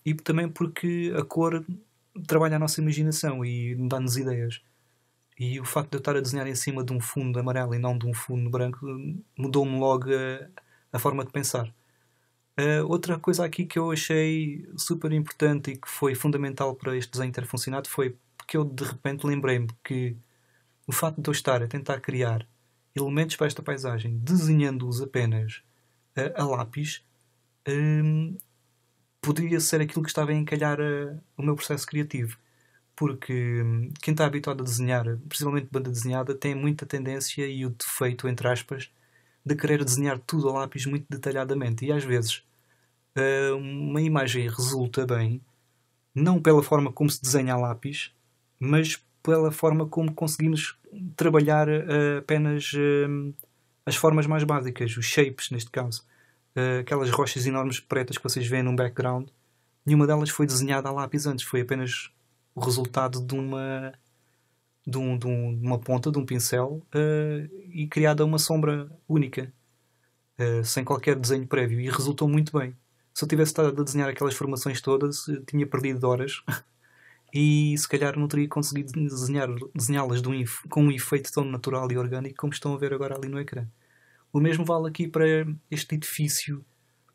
e também porque a cor trabalha a nossa imaginação e dá-nos ideias. E o facto de eu estar a desenhar em cima de um fundo amarelo e não de um fundo branco mudou-me logo a forma de pensar. Outra coisa aqui que eu achei super importante e que foi fundamental para este desenho ter funcionado foi porque eu de repente lembrei-me que o facto de eu estar a tentar criar elementos para esta paisagem desenhando-os apenas a lápis poderia ser aquilo que estava a encalhar o meu processo criativo, porque quem está habituado a desenhar, principalmente banda desenhada, tem muita tendência e o defeito, entre aspas, de querer desenhar tudo a lápis muito detalhadamente, e às vezes uma imagem resulta bem não pela forma como se desenha a lápis, mas pela forma como conseguimos trabalhar apenas as formas mais básicas, os shapes neste caso. Aquelas rochas enormes pretas que vocês veem num background, nenhuma delas foi desenhada a lápis antes, foi apenas o resultado de uma de uma ponta, de um pincel, e criada uma sombra única, sem qualquer desenho prévio, e resultou muito bem. Se eu tivesse estado a desenhar aquelas formações todas, tinha perdido horas e se calhar não teria conseguido desenhá-las com um efeito tão natural e orgânico como estão a ver agora ali no ecrã. O mesmo vale aqui para este edifício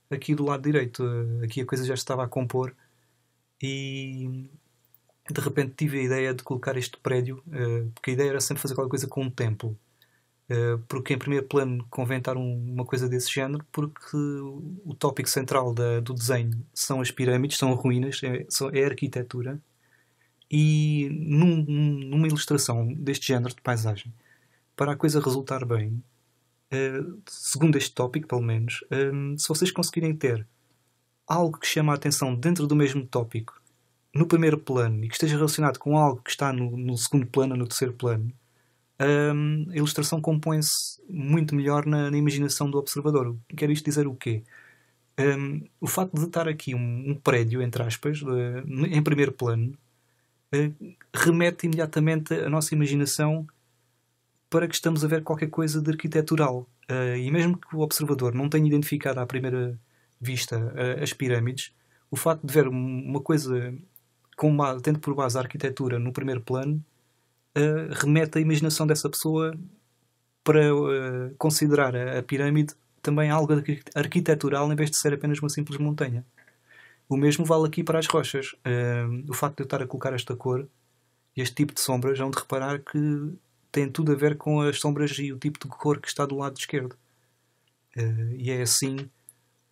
aqui do lado direito. Aqui a coisa já estava a compor e de repente tive a ideia de colocar este prédio, porque a ideia era sempre fazer qualquer coisa com um templo. Porque em primeiro plano convém estar uma coisa desse género, porque o tópico central do desenho são as pirâmides, são ruínas, é a arquitetura. E numa ilustração deste género de paisagem, para a coisa resultar bem, segundo este tópico pelo menos, se vocês conseguirem ter algo que chama a atenção dentro do mesmo tópico no primeiro plano e que esteja relacionado com algo que está no segundo plano ou no terceiro plano, a ilustração compõe-se muito melhor na imaginação do observador. Quero isto dizer o quê? O facto de estar aqui um prédio, entre aspas, em primeiro plano, remete imediatamente a nossa imaginação para que estamos a ver qualquer coisa de arquitetural. E mesmo que o observador não tenha identificado à primeira vista as pirâmides, o facto de ver uma coisa tendo por base a arquitetura no primeiro plano, remete a imaginação dessa pessoa para considerar a pirâmide também algo arquitetural em vez de ser apenas uma simples montanha. O mesmo vale aqui para as rochas. O facto de eu estar a colocar esta cor e este tipo de sombras, vão de reparar que tem tudo a ver com as sombras e o tipo de cor que está do lado esquerdo. E é assim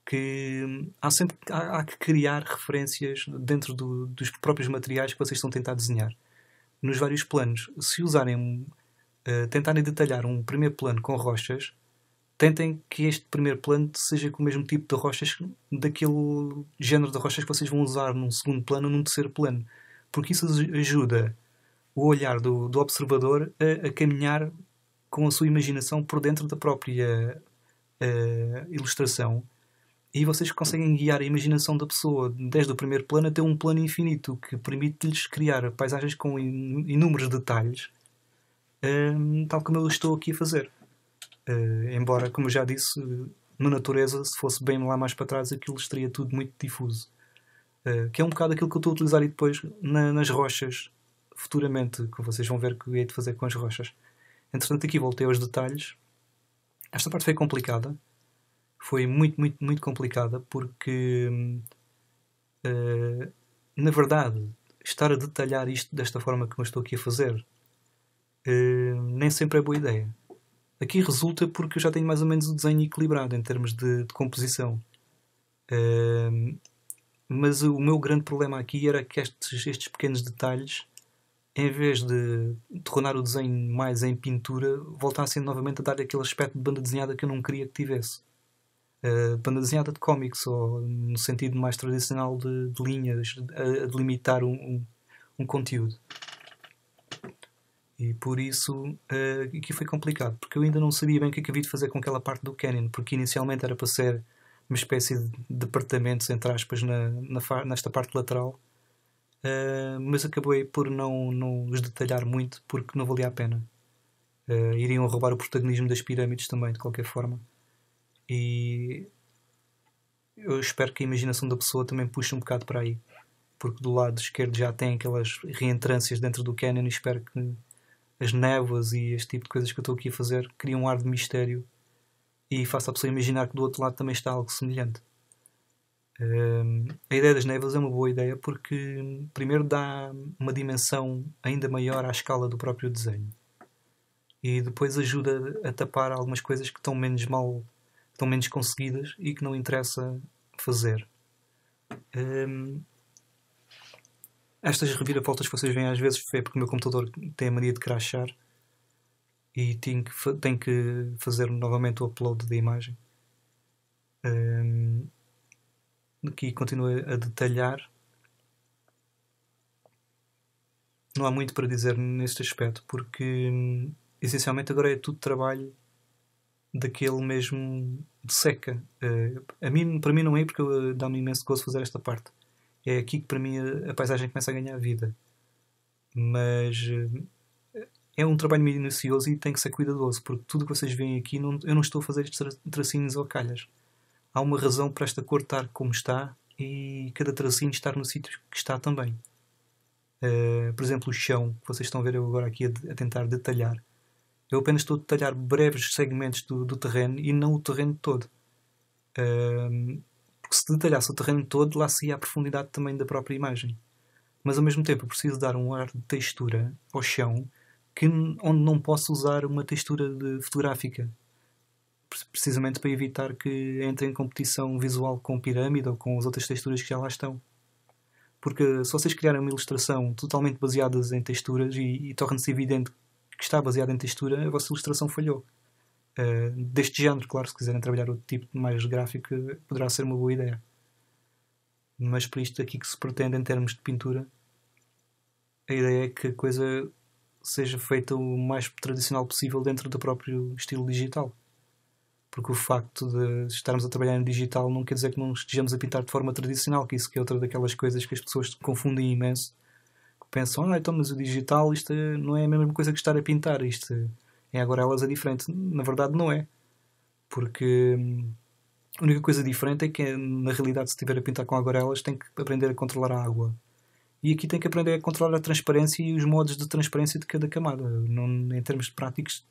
que há que criar referências dentro dos próprios materiais que vocês estão a tentar desenhar. Nos vários planos, se usarem, tentarem detalhar um primeiro plano com rochas, tentem que este primeiro plano seja com o mesmo tipo de rochas daquele género de rochas que vocês vão usar num segundo plano ou num terceiro plano. Porque isso ajuda o olhar do observador a caminhar com a sua imaginação por dentro da própria ilustração, e vocês conseguem guiar a imaginação da pessoa desde o primeiro plano até um plano infinito que permite-lhes criar paisagens com inúmeros detalhes, tal como eu estou aqui a fazer. Embora, como eu já disse, na natureza, se fosse bem lá mais para trás, aquilo estaria tudo muito difuso. Que é um bocado aquilo que eu estou a utilizar e depois nas rochas, futuramente, que vocês vão ver que eu hei de fazer com as rochas. Entretanto, aqui voltei aos detalhes. Esta parte foi complicada. Foi muito, muito, muito complicada porque, na verdade, estar a detalhar isto desta forma que eu estou aqui a fazer nem sempre é boa ideia. Aqui resulta porque eu já tenho mais ou menos o desenho equilibrado em termos de composição. Mas o meu grande problema aqui era que estes pequenos detalhes, em vez de tornar o desenho mais em pintura, voltassem novamente a dar aquele aspecto de banda desenhada que eu não queria que tivesse. Banda desenhada de cómics, ou no sentido mais tradicional de linhas, a delimitar um conteúdo. E por isso aqui foi complicado, porque eu ainda não sabia bem o que é que havia de fazer com aquela parte do canyon, porque inicialmente era para ser uma espécie de departamentos, entre aspas, nesta parte lateral, mas acabei por não os detalhar muito, porque não valia a pena. Iriam roubar o protagonismo das pirâmides também, de qualquer forma. E eu espero que a imaginação da pessoa também puxe um bocado para aí, porque do lado esquerdo já tem aquelas reentrâncias dentro do canyon, e espero que as névoas e este tipo de coisas que eu estou aqui a fazer criam um ar de mistério e faça a pessoa imaginar que do outro lado também está algo semelhante. A ideia das névoas é uma boa ideia porque primeiro dá uma dimensão ainda maior à escala do próprio desenho, e depois ajuda a tapar algumas coisas que estão menos conseguidas e que não interessa fazer. Estas reviravoltas que vocês veem às vezes é porque o meu computador tem a mania de crashar e tenho que fazer novamente o upload da imagem. Aqui continuo a detalhar. Não há muito para dizer neste aspecto, porque essencialmente agora é tudo trabalho daquele mesmo de seca. Para mim não é, porque dá-me imenso gosto fazer esta parte. É aqui que para mim a paisagem começa a ganhar vida. Mas é um trabalho minucioso e tem que ser cuidadoso, porque tudo o que vocês veem aqui, eu não estou a fazer estes tracinhos ou calhas. Há uma razão para esta cor estar como está e cada tracinho estar no sítio que está também. Por exemplo, o chão, que vocês estão a ver eu agora aqui a tentar detalhar. Eu apenas estou a detalhar breves segmentos do terreno e não o terreno todo. Porque se detalhasse o terreno todo, lá se ia a profundidade também da própria imagem. Mas ao mesmo tempo eu preciso dar um ar de textura ao chão onde não posso usar uma textura fotográfica. Precisamente para evitar que entre em competição visual com pirâmide ou com as outras texturas que já lá estão. Porque se vocês criarem uma ilustração totalmente baseada em texturas e torna-se evidente que está baseada em textura, a vossa ilustração falhou. Deste género, claro, se quiserem trabalhar outro tipo de mais gráfico, poderá ser uma boa ideia. Mas para isto aqui que se pretende em termos de pintura, a ideia é que a coisa seja feita o mais tradicional possível dentro do próprio estilo digital. Porque o facto de estarmos a trabalhar em digital não quer dizer que não estejamos a pintar de forma tradicional, que isso que é outra daquelas coisas que as pessoas confundem imenso. Que pensam, então mas o digital isto não é a mesma coisa que estar a pintar, isto em aguarelas é diferente. Na verdade não é. Porque a única coisa diferente é que na realidade se estiver a pintar com aguarelas tem que aprender a controlar a água. E aqui tem que aprender a controlar a transparência e os modos de transparência de cada camada. Não, em termos práticos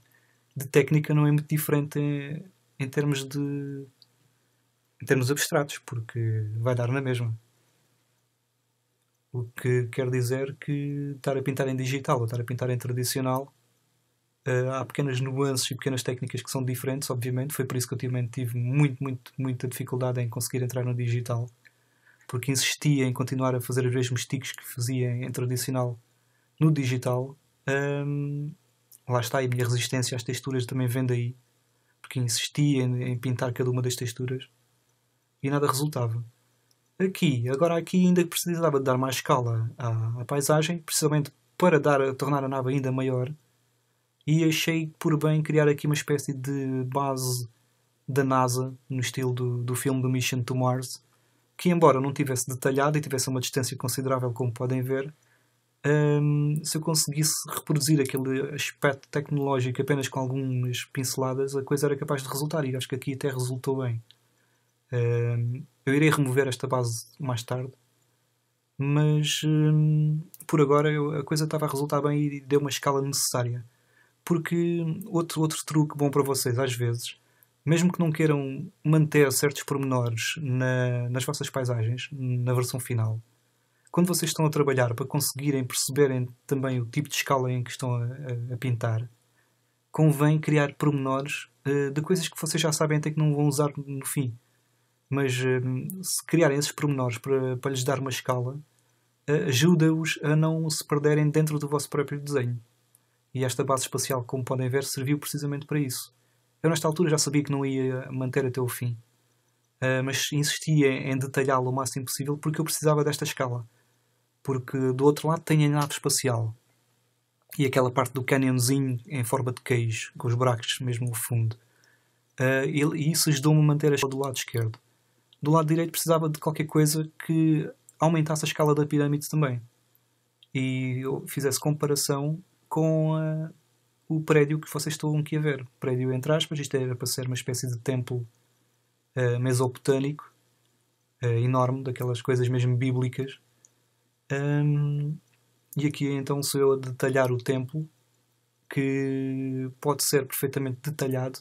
de técnica não é muito diferente em termos abstratos, porque vai dar na mesma. O que quer dizer que estar a pintar em digital ou estar a pintar em tradicional, há pequenas nuances e pequenas técnicas que são diferentes, obviamente. Foi por isso que eu tive muita dificuldade em conseguir entrar no digital, porque insistia em continuar a fazer os mesmos tiques que fazia em tradicional no digital. Lá está, e a minha resistência às texturas também vem daí, porque insistia em pintar cada uma das texturas e nada resultava. Agora aqui ainda precisava de dar mais escala à paisagem, precisamente para tornar a nave ainda maior, e achei por bem criar aqui uma espécie de base da NASA, no estilo do filme do Mission to Mars, que embora não tivesse detalhado e tivesse uma distância considerável, como podem ver, se eu conseguisse reproduzir aquele aspecto tecnológico apenas com algumas pinceladas, a coisa era capaz de resultar, e acho que aqui até resultou bem. Eu irei remover esta base mais tarde, mas por agora a coisa estava a resultar bem e deu uma escala necessária. Porque outro truque bom para vocês, às vezes, mesmo que não queiram manter certos pormenores nas vossas paisagens, na versão final, quando vocês estão a trabalhar para conseguirem perceberem também o tipo de escala em que estão a pintar, convém criar pormenores de coisas que vocês já sabem até que não vão usar no fim. Mas se criarem esses pormenores para lhes dar uma escala, ajuda-os a não se perderem dentro do vosso próprio desenho. E esta base espacial, como podem ver, serviu precisamente para isso. Eu nesta altura já sabia que não ia manter até o fim, mas insistia em detalhá-lo o máximo possível porque eu precisava desta escala. Porque do outro lado tem a nave espacial e aquela parte do canyonzinho em forma de queijo, com os buracos mesmo no fundo. E isso ajudou-me a manter a escala do lado esquerdo. Do lado direito precisava de qualquer coisa que aumentasse a escala da pirâmide também. E eu fizesse comparação com o prédio que vocês estão aqui a ver. Prédio entre aspas, isto era para ser uma espécie de templo mesopotâmico, enorme, daquelas coisas mesmo bíblicas. E aqui então sou eu a detalhar o templo, que pode ser perfeitamente detalhado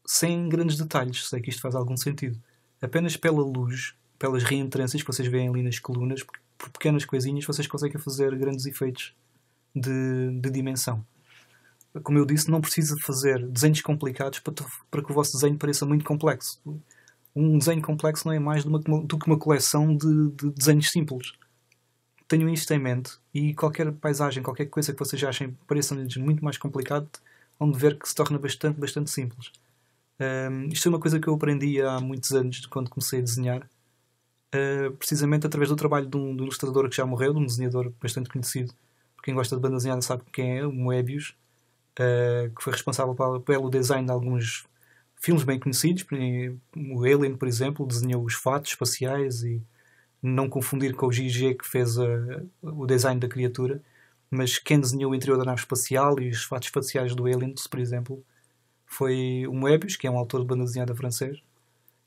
sem grandes detalhes, sei que isto faz algum sentido. Apenas pela luz, pelas reentrâncias que vocês veem ali nas colunas, por pequenas coisinhas vocês conseguem fazer grandes efeitos de dimensão. Como eu disse, não precisa fazer desenhos complicados para que o vosso desenho pareça muito complexo. Um desenho complexo não é mais do que uma coleção de desenhos simples. Tenham isto em mente e qualquer paisagem, qualquer coisa que vocês achem pareça-lhes muito mais complicado, vão ver que se torna bastante simples. Isto é uma coisa que eu aprendi há muitos anos, de quando comecei a desenhar, precisamente através do trabalho de um ilustrador que já morreu, de um desenhador bastante conhecido. Quem gosta de banda desenhada sabe quem é, o Moebius, que foi responsável pelo design de alguns filmes bem conhecidos. O Alien, por exemplo, desenhou os fatos espaciais, e não confundir com o G.G. que fez o design da criatura. mas quem desenhou o interior da nave espacial e os fatos faciais do Aliens, por exemplo, foi o Moebius, que é um autor de banda desenhada francês,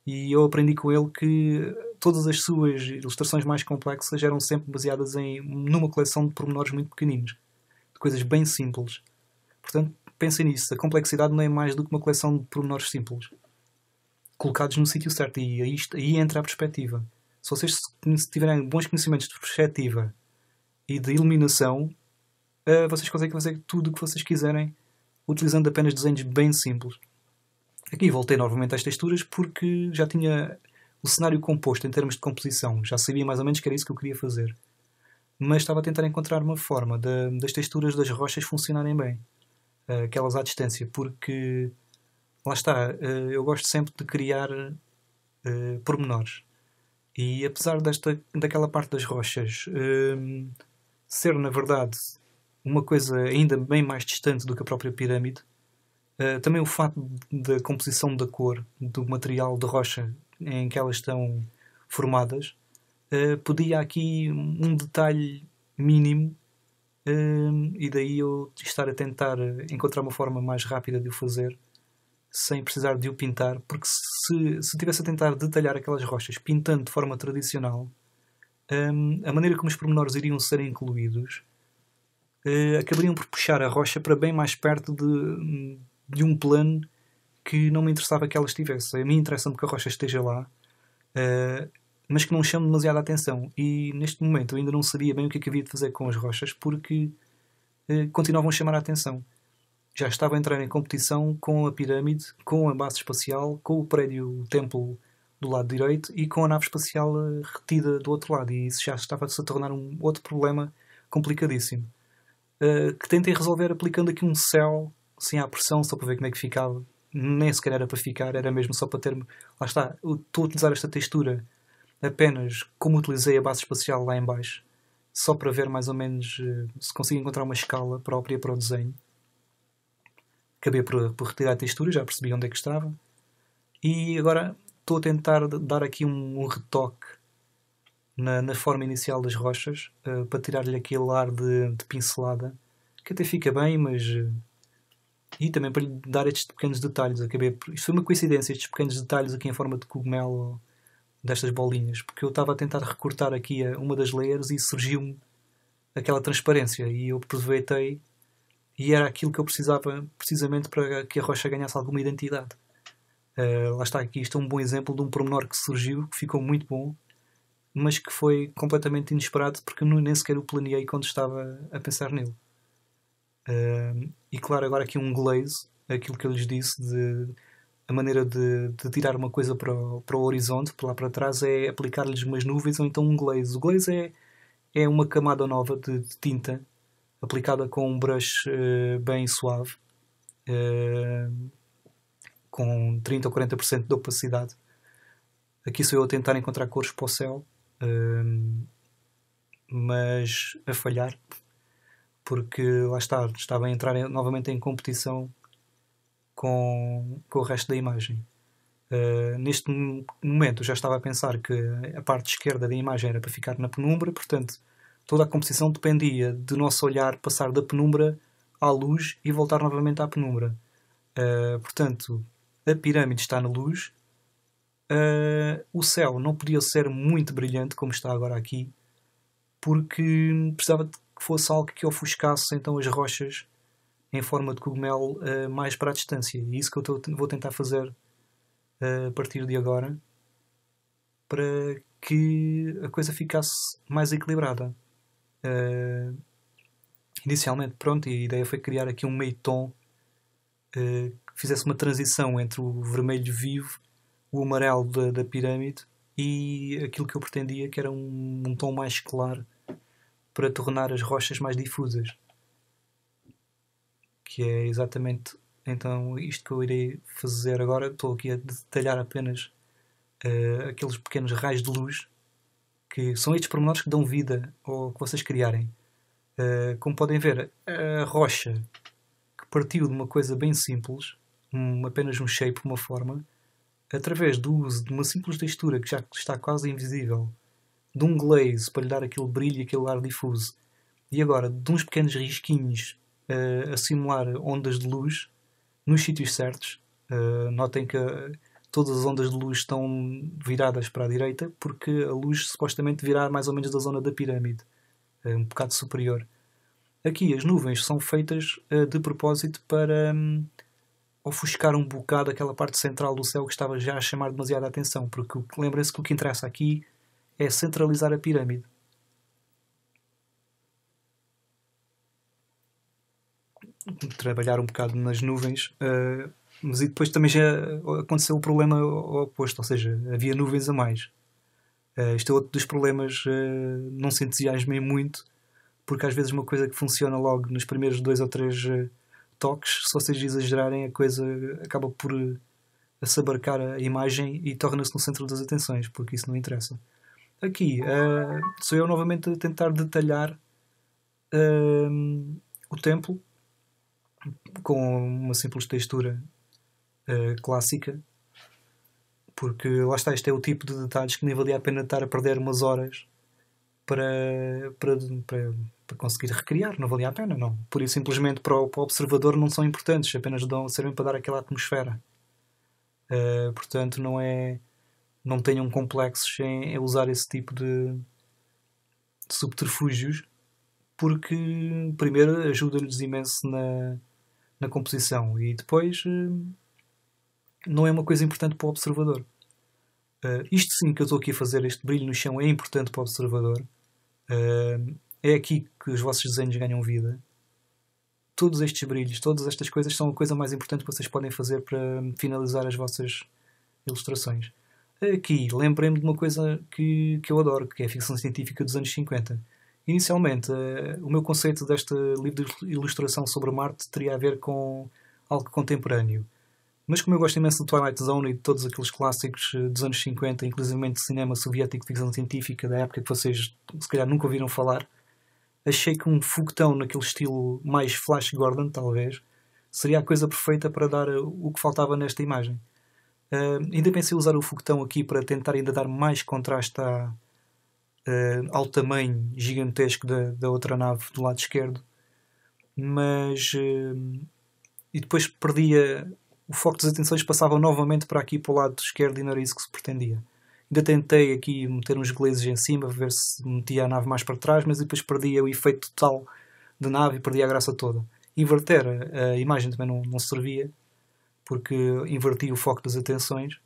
e eu aprendi com ele que todas as suas ilustrações mais complexas eram sempre baseadas numa coleção de pormenores muito pequeninos, de coisas bem simples. Portanto, pensem nisso, a complexidade não é mais do que uma coleção de pormenores simples, colocados no sítio certo, e aí entra a perspectiva. Se vocês tiverem bons conhecimentos de perspectiva e de iluminação, vocês conseguem fazer tudo o que vocês quiserem utilizando apenas desenhos bem simples. Aqui voltei novamente às texturas porque já tinha o cenário composto em termos de composição. Já sabia mais ou menos que era isso que eu queria fazer. Mas estava a tentar encontrar uma forma das texturas das rochas funcionarem bem. Aquelas à distância. Porque, lá está, eu gosto sempre de criar pormenores. E apesar daquela parte das rochas ser, na verdade, uma coisa ainda bem mais distante do que a própria pirâmide, também o facto da composição da cor do material de rocha em que elas estão formadas podia aqui um detalhe mínimo, e daí eu estar a tentar encontrar uma forma mais rápida de o fazer sem precisar de o pintar, porque se estivesse a tentar detalhar aquelas rochas pintando de forma tradicional, a maneira como os pormenores iriam ser incluídos acabariam por puxar a rocha para bem mais perto de um plano que não me interessava que ela estivesse. A mim interessa-me que a rocha esteja lá, mas que não chame demasiada atenção. E neste momento eu ainda não sabia bem o que é que havia de fazer com as rochas, porque continuavam a chamar a atenção. Já estava a entrar em competição com a pirâmide, com a base espacial, com o prédio, o templo do lado direito e com a nave espacial retida do outro lado. E isso já estava-se a tornar um outro problema complicadíssimo. Que tentei resolver aplicando aqui um céu sem à pressão, só para ver como é que ficava. Nem sequer era para ficar, era mesmo só para ter... Lá está, eu estou a utilizar esta textura apenas como utilizei a base espacial lá em baixo, só para ver mais ou menos se consigo encontrar uma escala própria para o desenho. Acabei por retirar a textura, já percebi onde é que estava. E agora estou a tentar dar aqui um retoque na forma inicial das rochas, para tirar-lhe aquele ar de pincelada, que até fica bem, mas... e também para lhe dar estes pequenos detalhes. Isto foi uma coincidência, estes pequenos detalhes aqui em forma de cogumelo, destas bolinhas, porque eu estava a tentar recortar aqui uma das layers e surgiu-me aquela transparência, e eu aproveitei, e era aquilo que eu precisava precisamente para que a rocha ganhasse alguma identidade. Lá está, aqui isto é um bom exemplo de um pormenor que surgiu, que ficou muito bom, mas que foi completamente inesperado, porque eu nem sequer o planeei quando estava a pensar nele. E claro, agora aqui um glaze, aquilo que eu lhes disse, a maneira de tirar uma coisa para o horizonte, por lá para trás, é aplicar-lhes umas nuvens ou então um glaze. O glaze é uma camada nova de tinta aplicada com um brush bem suave, com 30 ou 40% de opacidade. Aqui sou eu a tentar encontrar cores para o céu, mas a falhar, porque lá estava a entrar novamente em competição com o resto da imagem. Neste momento já estava a pensar que a parte esquerda da imagem era para ficar na penumbra, portanto toda a composição dependia do nosso olhar passar da penumbra à luz e voltar novamente à penumbra. Portanto, a pirâmide está na luz, o céu não podia ser muito brilhante como está agora aqui, porque precisava de que fosse algo que ofuscasse então as rochas em forma de cogumelo mais para a distância. E isso que eu vou tentar fazer a partir de agora, para que a coisa ficasse mais equilibrada. Inicialmente, pronto, e a ideia foi criar aqui um meio tom que fizesse uma transição entre o vermelho vivo, o amarelo da pirâmide e aquilo que eu pretendia, que era um tom mais claro, para tornar as rochas mais difusas, que é exatamente então isto que eu irei fazer agora. Estou aqui a detalhar apenas aqueles pequenos raios de luz, que são estes pormenores que dão vida ao que vocês criarem. Como podem ver, a rocha que partiu de uma coisa bem simples, apenas um shape, uma forma, através do uso de uma simples textura que já está quase invisível, de um glaze para lhe dar aquele brilho e aquele ar difuso, E agora, de uns pequenos risquinhos a simular ondas de luz nos sítios certos. Notem que todas as ondas de luz estão viradas para a direita, porque a luz supostamente virá mais ou menos da zona da pirâmide, um bocado superior. Aqui as nuvens são feitas de propósito para ofuscar um bocado aquela parte central do céu que estava já a chamar demasiada atenção, porque lembrem-se que o que interessa aqui é centralizar a pirâmide. Trabalhar um bocado nas nuvens, mas e depois também já aconteceu o problema oposto, ou seja, havia nuvens a mais. Isto é outro dos problemas, não se entusiasmem muito, porque às vezes uma coisa que funciona logo nos primeiros 2 ou 3 toques, se vocês exagerarem, a coisa acaba por assabarcar a imagem e torna-se no centro das atenções, porque isso não interessa. Aqui, sou eu novamente a tentar detalhar o templo com uma simples textura clássica, porque lá está, este é o tipo de detalhes que nem valia a pena estar a perder umas horas para conseguir recriar, não valia a pena, não. Por isso, simplesmente para o observador não são importantes, apenas servem para dar aquela atmosfera. Portanto, não tenham complexos em usar esse tipo de subterfúgios, porque primeiro ajuda-lhes imenso na composição e depois não é uma coisa importante para o observador. Isto sim que eu estou aqui a fazer, este brilho no chão, é importante para o observador. É aqui que os vossos desenhos ganham vida. Todos estes brilhos, todas estas coisas são a coisa mais importante que vocês podem fazer para finalizar as vossas ilustrações. Aqui, lembrei-me de uma coisa que eu adoro, que é a ficção científica dos anos 50. Inicialmente, o meu conceito deste livro de ilustração sobre Marte teria a ver com algo contemporâneo. Mas como eu gosto imenso do Twilight Zone e de todos aqueles clássicos dos anos 50, inclusive de cinema soviético de ficção científica, da época que vocês se calhar nunca ouviram falar, achei que um foguetão naquele estilo mais Flash Gordon, talvez, seria a coisa perfeita para dar o que faltava nesta imagem. Ainda pensei em usar o foguetão aqui para tentar ainda dar mais contraste ao tamanho gigantesco da outra nave do lado esquerdo, mas e depois perdia o foco das atenções, passava novamente para aqui para o lado esquerdo e não era isso que se pretendia. Ainda tentei aqui meter uns glazes em cima, ver se metia a nave mais para trás, mas depois perdia o efeito total da nave e perdia a graça toda. Inverter a imagem também não servia, porque inverti o foco das atenções.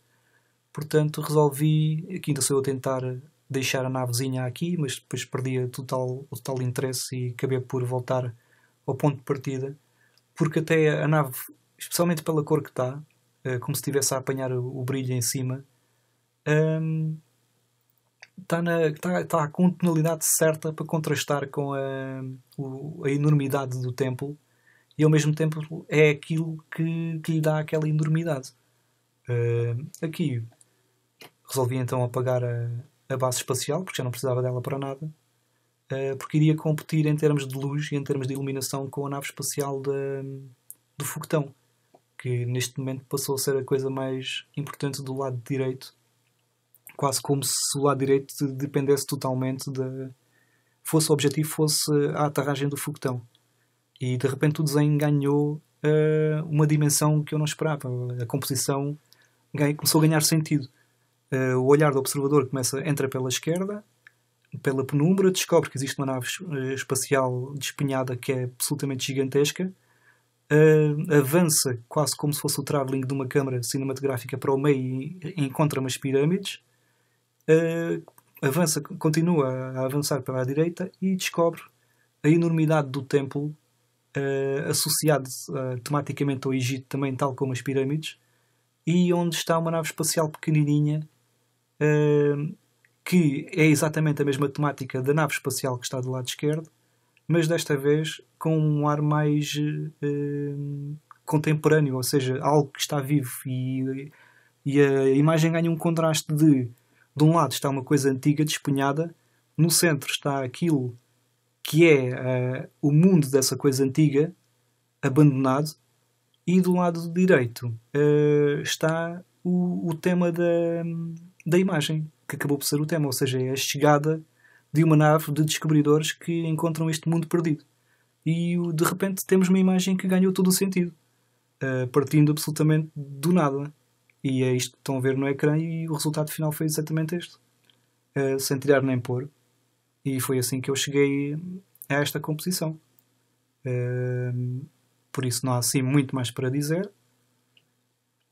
Portanto, resolvi, aqui ainda sou eu a tentar deixar a navezinha aqui, mas depois perdia o total interesse e acabei por voltar ao ponto de partida, porque até a nave, especialmente pela cor que está, como se estivesse a apanhar o brilho em cima, está com a tonalidade certa para contrastar com a enormidade do templo, e ao mesmo tempo é aquilo que lhe dá aquela enormidade. Aqui resolvi então apagar a base espacial, porque já não precisava dela para nada, porque iria competir em termos de luz e em termos de iluminação com a nave espacial do foguetão, que neste momento passou a ser a coisa mais importante do lado direito, quase como se o lado direito dependesse totalmente fosse o objetivo, fosse a aterragem do foguetão. E de repente o desenho ganhou uma dimensão que eu não esperava. A composição começou a ganhar sentido. O olhar do observador entra pela esquerda, pela penumbra, descobre que existe uma nave espacial despenhada que é absolutamente gigantesca, avança quase como se fosse o travelling de uma câmara cinematográfica para o meio e encontra umas pirâmides, continua a avançar para a direita e descobre a enormidade do templo, associado tematicamente ao Egito também, tal como as pirâmides, e onde está uma nave espacial pequenininha, que é exatamente a mesma temática da nave espacial que está do lado esquerdo, mas desta vez com um ar mais contemporâneo, ou seja, algo que está vivo, e a imagem ganha um contraste de um lado está uma coisa antiga, despenhada, no centro está aquilo que é o mundo dessa coisa antiga, abandonado, e do lado direito está o tema da imagem, que acabou por ser o tema, ou seja, é a chegada de uma nave de descobridores que encontram este mundo perdido. E de repente temos uma imagem que ganhou todo o sentido, partindo absolutamente do nada. E é isto que estão a ver no ecrã, e o resultado final foi exatamente este, sem tirar nem pôr. E foi assim que eu cheguei a esta composição. Por isso não há assim muito mais para dizer.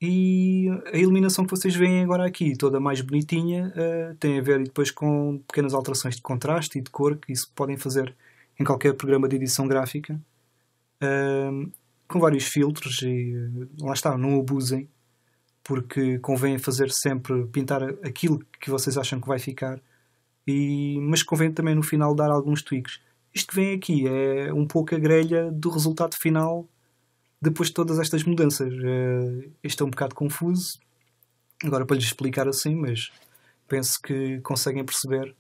E a iluminação que vocês veem agora aqui, toda mais bonitinha, tem a ver depois com pequenas alterações de contraste e de cor, que isso podem fazer em qualquer programa de edição gráfica, com vários filtros. E lá está, não abusem, porque convém fazer sempre, pintar aquilo que vocês acham que vai ficar, mas convém também no final dar alguns tweaks. Isto que vem aqui é um pouco a grelha do resultado final depois de todas estas mudanças. Isto é um bocado confuso agora para lhes explicar assim, mas penso que conseguem perceber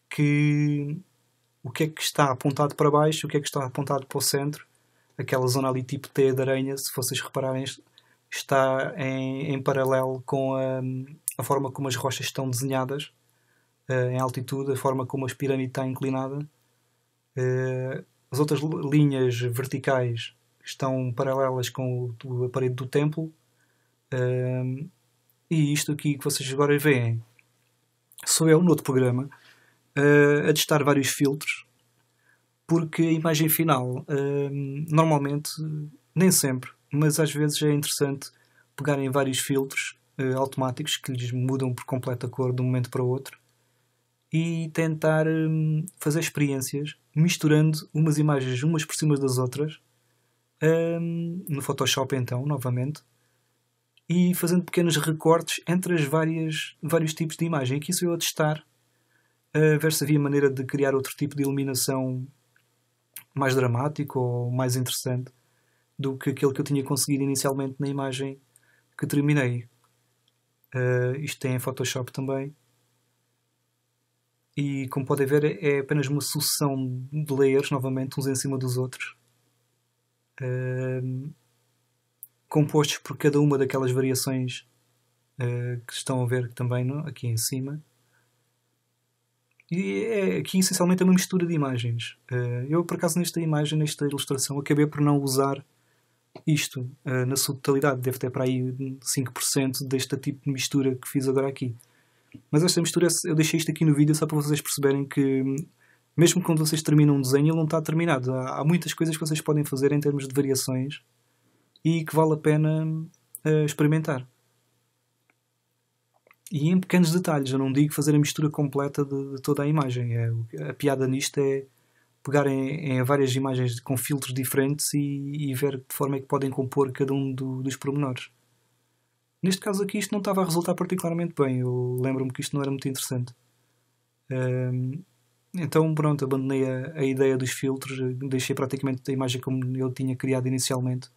que o que é que está apontado para baixo, o que é que está apontado para o centro, aquela zona ali tipo teia de aranha, se vocês repararem, está em paralelo com a forma como as rochas estão desenhadas em altitude, a forma como a pirâmide está inclinada. As outras linhas verticais estão paralelas com a parede do templo. E isto aqui que vocês agora veem sou eu, no outro programa, a testar vários filtros, porque a imagem final, normalmente, nem sempre, mas às vezes é interessante pegarem vários filtros automáticos que lhes mudam por completo a cor de um momento para o outro, e tentar fazer experiências misturando umas imagens umas por cima das outras, no Photoshop então, novamente, e fazendo pequenos recortes entre vários tipos de imagem. Aqui sou eu a testar, a ver se havia maneira de criar outro tipo de iluminação mais dramático ou mais interessante do que aquele que eu tinha conseguido inicialmente na imagem que terminei. Isto tem em Photoshop também. E como podem ver, é apenas uma sucessão de layers, novamente, uns em cima dos outros, compostos por cada uma daquelas variações que estão a ver também aqui em cima. E aqui essencialmente é uma mistura de imagens. Eu, por acaso, nesta ilustração, acabei por não usar isto na sua totalidade. Deve ter para aí 5% deste tipo de mistura que fiz agora aqui. Mas esta mistura, eu deixei isto aqui no vídeo só para vocês perceberem que, mesmo quando vocês terminam um desenho, ele não está terminado. Há muitas coisas que vocês podem fazer em termos de variações e que vale a pena experimentar. E em pequenos detalhes. Eu não digo fazer a mistura completa de toda a imagem. A piada nisto é pegar em várias imagens com filtros diferentes e ver de que forma é que podem compor cada um dos pormenores. Neste caso aqui isto não estava a resultar particularmente bem. Eu lembro-me que isto não era muito interessante. Então pronto, abandonei a ideia dos filtros. Deixei praticamente a imagem como eu tinha criado inicialmente.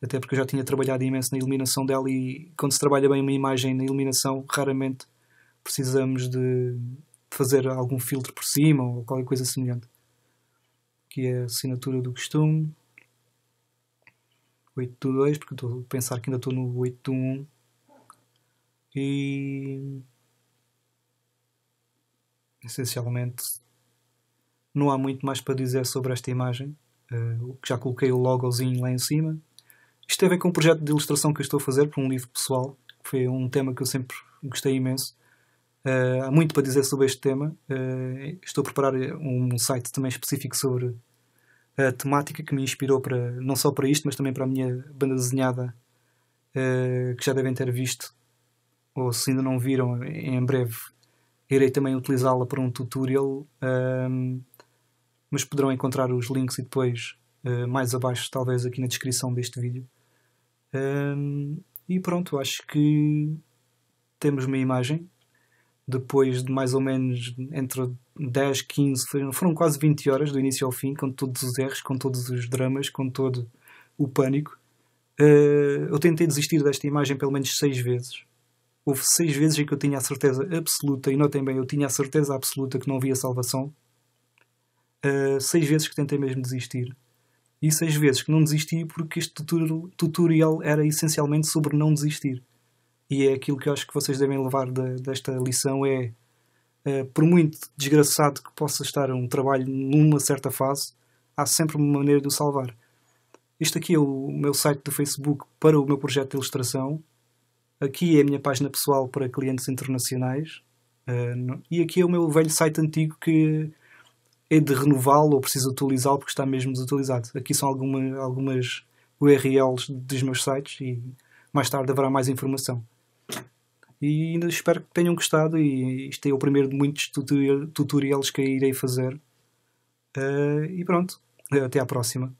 Até porque eu já tinha trabalhado imenso na iluminação dela, e quando se trabalha bem uma imagem na iluminação, raramente precisamos de fazer algum filtro por cima ou qualquer coisa semelhante. Aqui é a assinatura do costume. 8/2, porque estou a pensar que ainda estou no 8/1. E essencialmente não há muito mais para dizer sobre esta imagem. Já coloquei o logozinho lá em cima. Isto tem a ver com um projeto de ilustração que eu estou a fazer para um livro pessoal, que foi um tema que eu sempre gostei imenso. Há muito para dizer sobre este tema. Estou a preparar um site também específico sobre a temática que me inspirou não só para isto, mas também para a minha banda desenhada, que já devem ter visto, ou se ainda não viram, em breve irei também utilizá-la para um tutorial, mas poderão encontrar os links e depois mais abaixo, talvez aqui na descrição deste vídeo. E pronto, acho que temos uma imagem depois de mais ou menos entre 10, 15, foram quase 20 horas do início ao fim, com todos os erros, com todos os dramas, com todo o pânico. Eu tentei desistir desta imagem pelo menos 6 vezes. Houve 6 vezes em que eu tinha a certeza absoluta, e notem bem, eu tinha a certeza absoluta que não havia salvação. 6 vezes que tentei mesmo desistir. E 6 vezes que não desisti porque este tutorial era essencialmente sobre não desistir. E é aquilo que eu acho que vocês devem levar desta lição, é Por muito desgraçado que possa estar um trabalho numa certa fase, há sempre uma maneira de o salvar. Este aqui é o meu site do Facebook para o meu projeto de ilustração. Aqui é a minha página pessoal para clientes internacionais. E aqui é o meu velho site antigo que é de renová-lo ou preciso atualizá-lo porque está mesmo desatualizado. Aqui são algumas URLs dos meus sites e mais tarde haverá mais informação. E ainda espero que tenham gostado, e isto é o primeiro de muitos tutorials que irei fazer. E pronto, até à próxima.